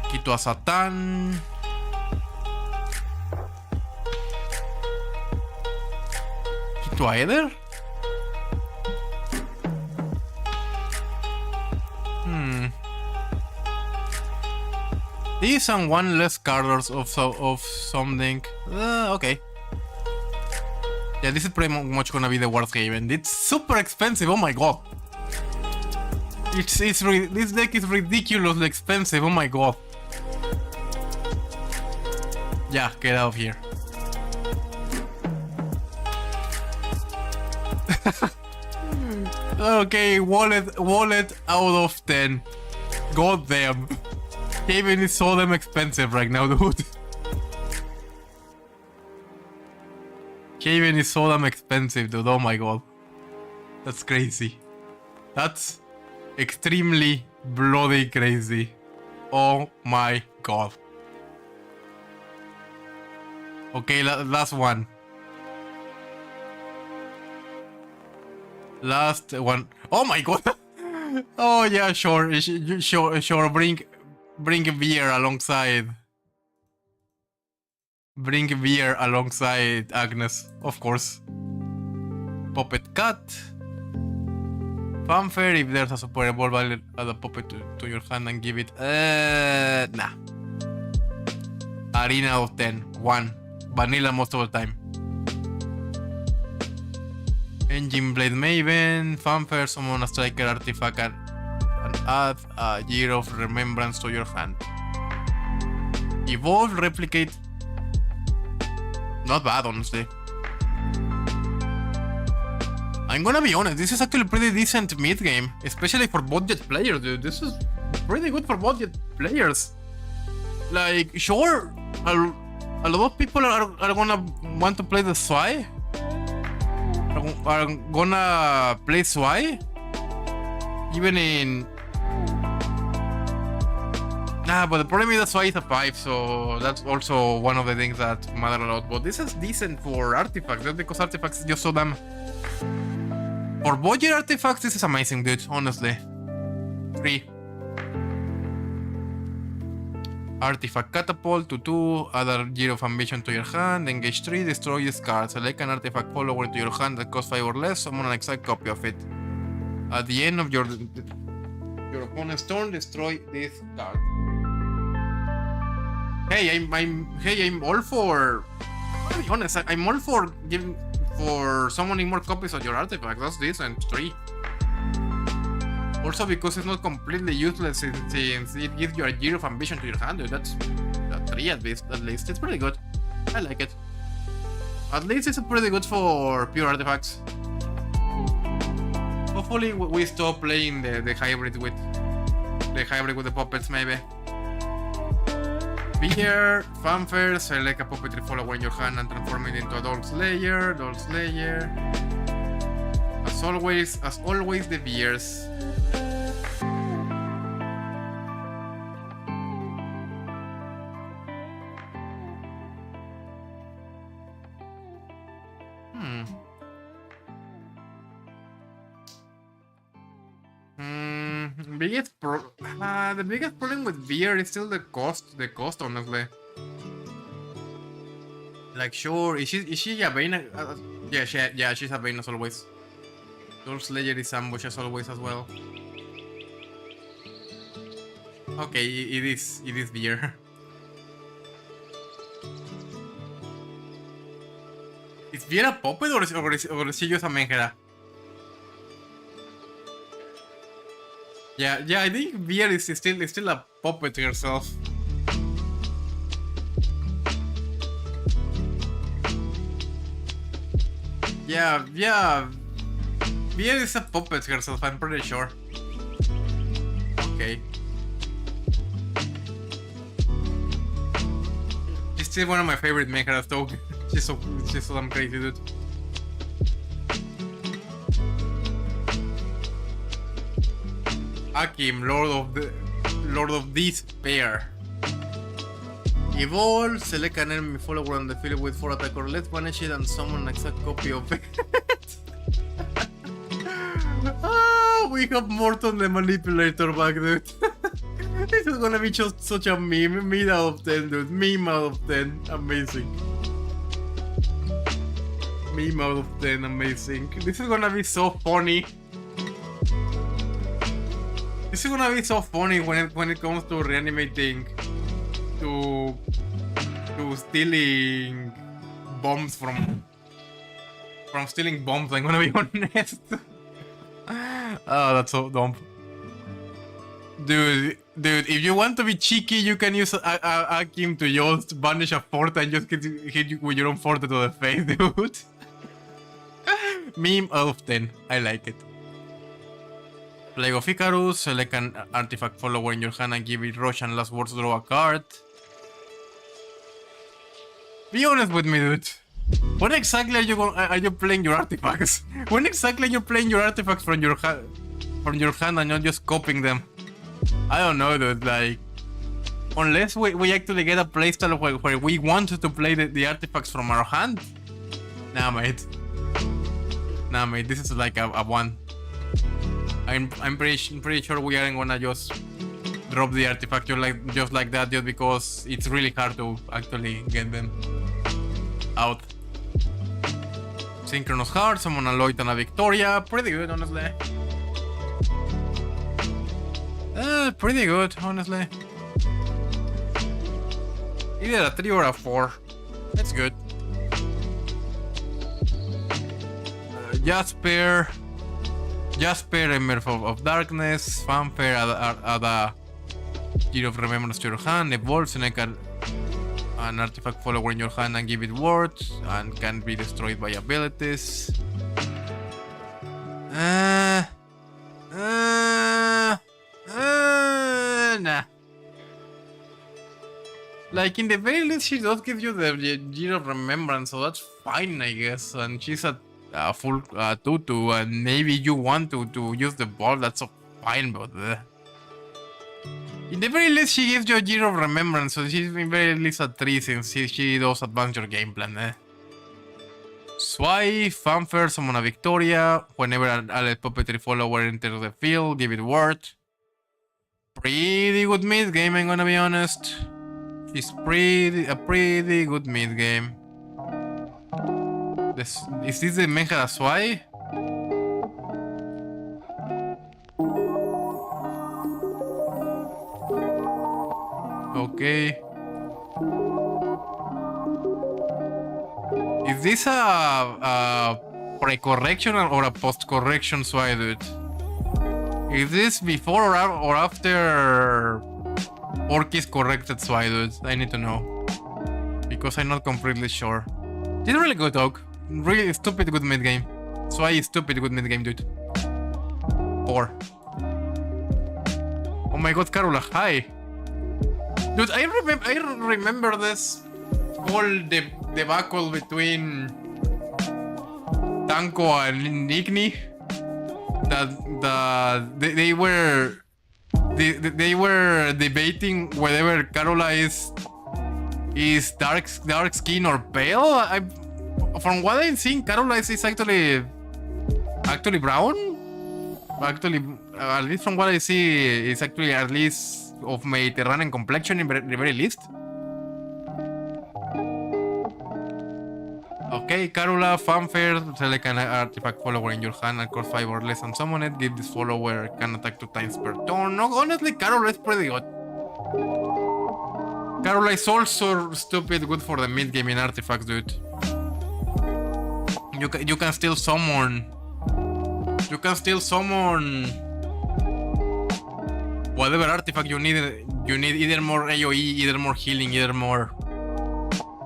Quito a Satán. Quito a Eder. These and 1 less carders of something. Okay. Yeah, this is pretty much gonna be the Warhaven. It's super expensive. Oh my god. This deck is ridiculously expensive. Oh my god. Yeah, get out of here. Okay, wallet out of 10. God damn. Haven is so damn expensive right now, dude. Haven is so damn expensive, dude. Oh my god. That's crazy. That's extremely bloody crazy. Oh my god. Okay, last one. Last one. Oh my god. Oh yeah, sure. Sure. Bring beer alongside. Bring beer alongside Agnes, of course. Puppet Cat. Fanfare if there's a super ball value, add a puppet to your hand and give it. Nah. Arena of 10. 1. Vanilla most of the time. Engine Blade Maven. Fanfare, summon a striker artifact and add a Year of Remembrance to your hand. Evolve, replicate. Not bad, honestly. I'm gonna be honest, this is actually a pretty decent mid game, especially for budget players, dude. This is pretty good for budget players. Like, sure, a lot of people are gonna want to play the Swai. Are gonna play Swai. Even in... Nah, but the problem is that Swai is a 5, so that's also one of the things that matter a lot. But this is decent for artifacts, just because artifacts is just so damn... For budget artifacts, this is amazing, dude, honestly. 3. Artifact Catapult to 2, add a Year of Ambition to your hand, engage 3, destroy this card, select an artifact follower into your hand that costs 5 or less, summon an exact copy of it. At the end of your opponent's turn, destroy this card. Hey, I'm all for... To be honest, I'm all for summoning more copies of your artifact. That's decent. 3. Also because it's not completely useless since it gives you a Year of Ambition to your hand, dude. That's a 3 at least. It's pretty good. I like it. At least it's pretty good for pure artifacts. Hopefully we stop playing the hybrid with the puppets, maybe. Beer, Fanfare, select a puppetry follower in your hand and transform it into a Doll Slayer. As always, the beers. The biggest problem with beer is still the cost, honestly. Like, sure, is she Javeina? Yeah, she's Javeina as always. Soul Slayer is ambush as always as well. Okay, it is beer. Is beer a puppet or is she just a menjera? Yeah, I think beer is still a puppet herself. Yeah, beer is a puppet herself, I'm pretty sure. Okay. She's still one of my favorite menjeras though. She's so damn crazy, dude. Akim, Lord of Despair. Evolve, select an enemy follower on the field with 4 attack, or let's banish it and summon an exact copy of it. We have Morton the Manipulator back, dude. This is gonna be just such a meme. Meme out of 10, dude. Meme out of 10. Amazing. Meme out of 10. Amazing. This is gonna be so funny. This is gonna be so funny when it comes to reanimating, to stealing bombs from stealing bombs. I'm gonna be honest. Oh, that's so dumb. Dude, if you want to be cheeky, you can use Akim to just banish a forte and just hit you with your own forte to the face, dude. Meme out of 10. I like it. Plague of Icarus, select an artifact follower in your hand and give it rush and last words, draw a card. Be honest with me, dude. When exactly are you playing your artifacts? When exactly are you playing your artifacts from your hand and not just copying them? I don't know, dude. Like, unless we actually get a playstyle where we want to play the artifacts from our hand. Nah, mate. This is like a one. I'm pretty sure we aren't gonna just drop the artifact just like that, just because it's really hard to actually get them out. Synchronous Heart, summon a Lloyd and a Victoria. Pretty good, honestly. Pretty good, honestly. Either a 3 or a 4. That's good. Jasper, Ember of Darkness, Fanfare, add a Year of Remembrance to your hand, Evolve, select an artifact follower in your hand and give it words, and can be destroyed by abilities. Nah. Like, in the very least, she does give you the Year of Remembrance, so that's fine, I guess. And she's a full 2/2, and maybe you want to use the ball, that's so fine, but in the very least, she gives you a Year of Remembrance, so she's in very least a 3 since she does advance your game plan, Swipe, Fanfare, summon a Victoria. Whenever a puppetry follower enters the field, give it word. Pretty good mid game, I'm gonna be honest. She's a pretty good mid game. Is this the Menjera Swai? Okay. Is this a pre-correction or a post-correction Swai, dude? Is this before or after Orki's corrected Swai, dude? I need to know. Because I'm not completely sure. This is really good, dog. Really stupid good mid game. Swai is stupid good mid game, dude. 4. Oh my god, Karula, hi. Dude, I remember this whole debacle between Tanko and Igni. They were debating whether Carola is dark skin or pale. From what I'm seeing, Carola is actually brown. actually, at least from what I see, it's actually at least of Mediterranean complexion in the very least. Okay, Karula, Fanfare, select an artifact follower in your hand and cost 5 or less and summon it. Give this follower can attack 2 times per turn. No, honestly, Karula is pretty good. Karula is also stupid good for the mid game in artifacts, dude. You can still summon. You can still summon whatever artifact you need. You need either more AoE, either more healing, either more.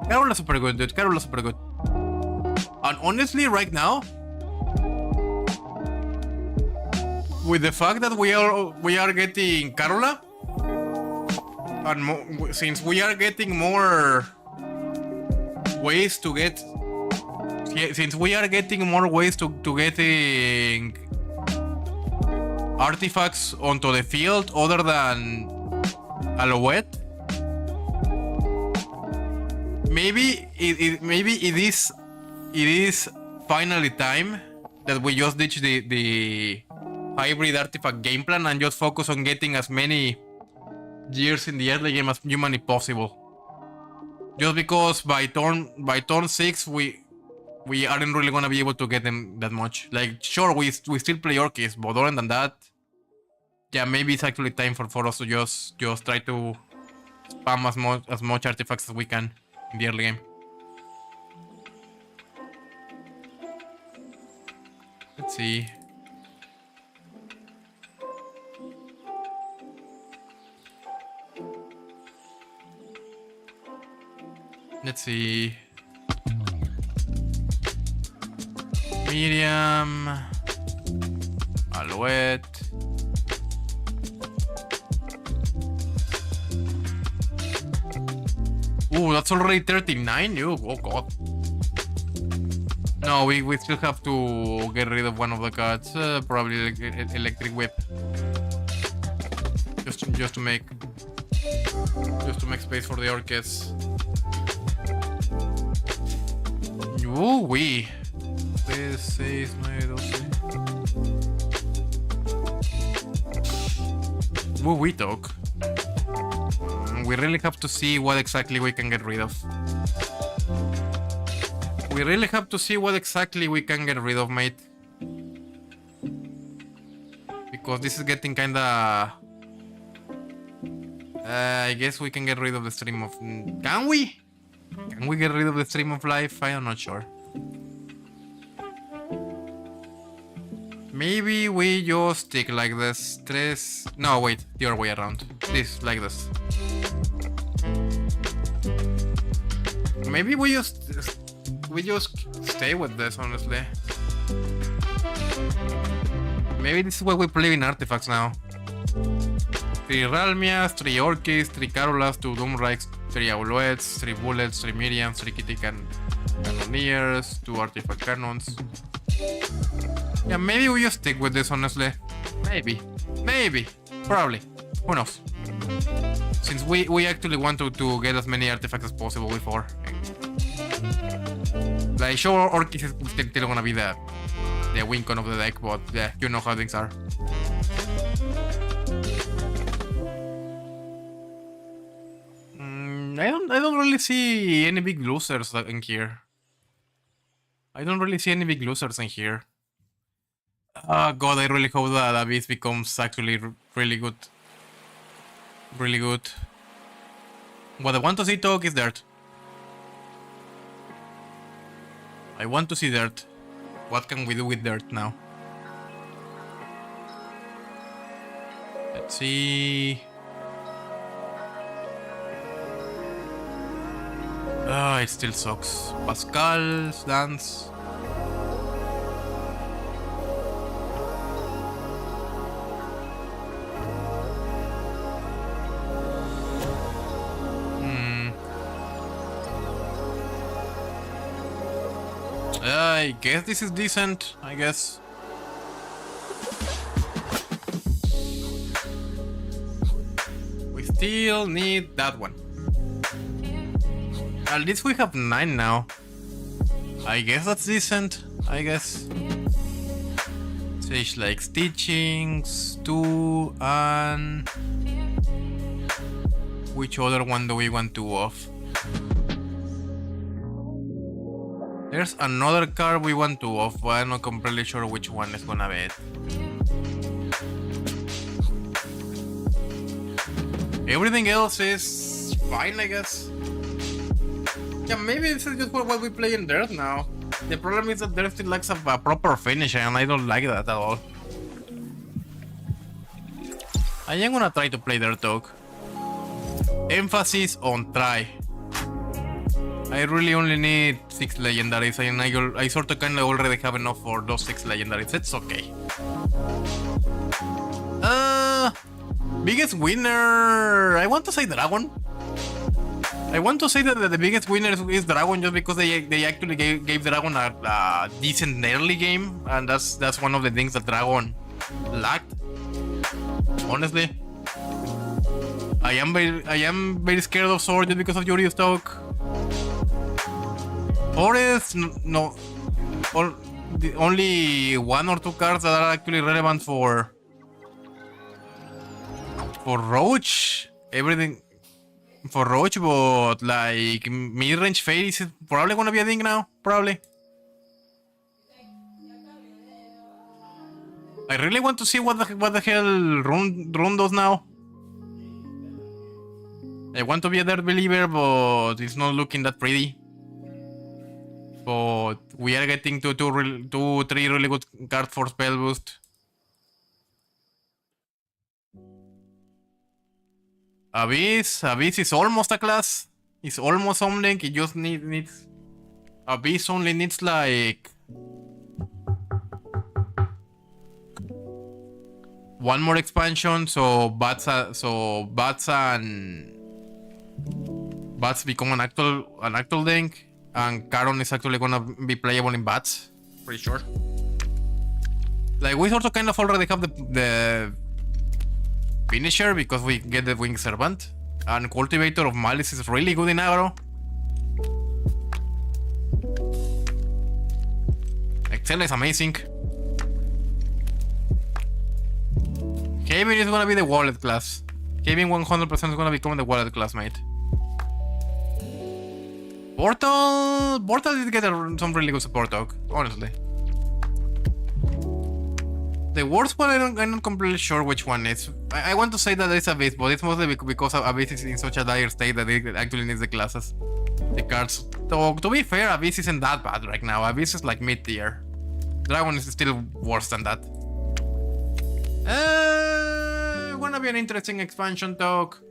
Karula's super good, dude. Karula's super good. And honestly, right now, with the fact that we are getting Karula, and since we are getting more ways to get, since we are getting more ways to getting artifacts onto the field other than Alouette, maybe it is finally time that we just ditch the hybrid artifact game plan and just focus on getting as many gears in the early game as humanly possible. Just because by turn 6 we aren't really gonna be able to get them that much. Like, sure, we still play Orcus, but other than that, yeah, maybe it's actually time for us to just try to spam as much artifacts as we can in the early game. Let's see. Let's see. Miriam. Alouette. Ooh, that's already 39? Oh god. No, we still have to get rid of one of the cards. Probably electric whip. Just to make space for the Orcus. Ooh, we. 3, 6, 9, 12. Ooh, we talk. We really have to see what exactly we can get rid of. We really have to see what exactly we can get rid of, mate. Because this is getting kinda... I guess we can get rid of the stream of... Can we? Can we get rid of the stream of life? I'm not sure. Maybe we just stick like this. 3... No, wait. The other way around. This, like this. Maybe we just stay with this, honestly. Maybe this is what we play in artifacts now. 3 Ralmias, 3 Orcus, 3 Karulas, 2 Doomreichs, 3 Alouettes, 3 Bullets, 3 Miriams, 3 Kitty Cannoneers, 2 Artifact Cannons. Yeah, maybe we just stick with this, honestly. Maybe. Probably. Who knows? Since we actually want to get as many artifacts as possible before. Like, sure, Orcus is still gonna be the win con of the deck, but yeah, you know how things are. I don't really see any big losers in here. Oh god, I really hope that Abyss becomes actually really good. Really good. What I want to see, talk, is dirt. I want to see dirt. What can we do with dirt now? Let's see. It still sucks. Pascal's dance. I guess this is decent, I guess. We still need that one. At least we have 9 now. I guess that's decent, I guess. Sage like Stitchings, 2, and which other one do we want 2 of? There's another card we want 2 of, but I'm not completely sure which one is gonna be it. Everything else is fine, I guess. Yeah, maybe this is just what we play in Dirt now. The problem is that Dirt still lacks a proper finisher, and I don't like that at all. I am gonna try to play Dirt Dog. Emphasis on try. I really only need 6 legendaries, and I sort of kinda already have enough for those 6 legendaries. It's okay. Biggest winner. I want to say Dragon. I want to say that the biggest winner is Dragon, just because they actually gave Dragon a decent early game, and that's one of the things that Dragon lacked. Honestly, I am very scared of Sword just because of Yuri's talk. Forest, no, only 1 or 2 cards that are actually relevant for Roach. Everything for Roach, but like mid-range Fade is probably gonna be a thing now. Probably. I really want to see what the hell Rune does now. I want to be a Dirt believer, but it's not looking that pretty. But we are getting 3 really good cards for spell boost. Abyss is almost a class. It's almost something. It just needs. Abyss only needs like 1 more expansion, so Bats become an actual link, and Charon is actually gonna be playable in Bats, pretty sure. Like, we sort of kind of already have the finisher because we get the Winged Servant, and Cultivator of Malice is really good in aggro. Excel is amazing. Haven is gonna be the wallet class. Haven 100% is gonna become the wallet class, mate. Portal did get some really good support talk, honestly. The worst one, I'm not completely sure which one is. I want to say that it's Abyss, but it's mostly because Abyss is in such a dire state that it actually needs the classes, the cards. So, to be fair, Abyss isn't that bad right now. Abyss is like mid-tier. Dragon is still worse than that. Gonna be an interesting expansion talk.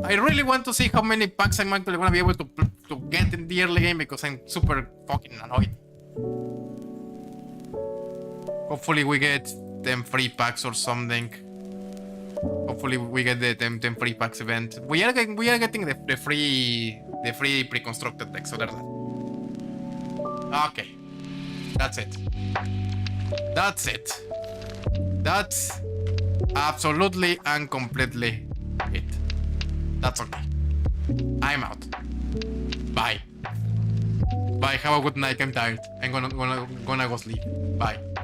I really want to see how many packs I'm actually gonna be able to get in the early game, because I'm super fucking annoyed. Hopefully we get them free packs or something. Hopefully we get the them free packs event. We are getting the free pre-constructed decks, so there's that. Okay. That's it. That's absolutely and completely it. That's okay. I'm out. Bye. Bye. Have a good night. I'm tired. I'm gonna go sleep. Bye.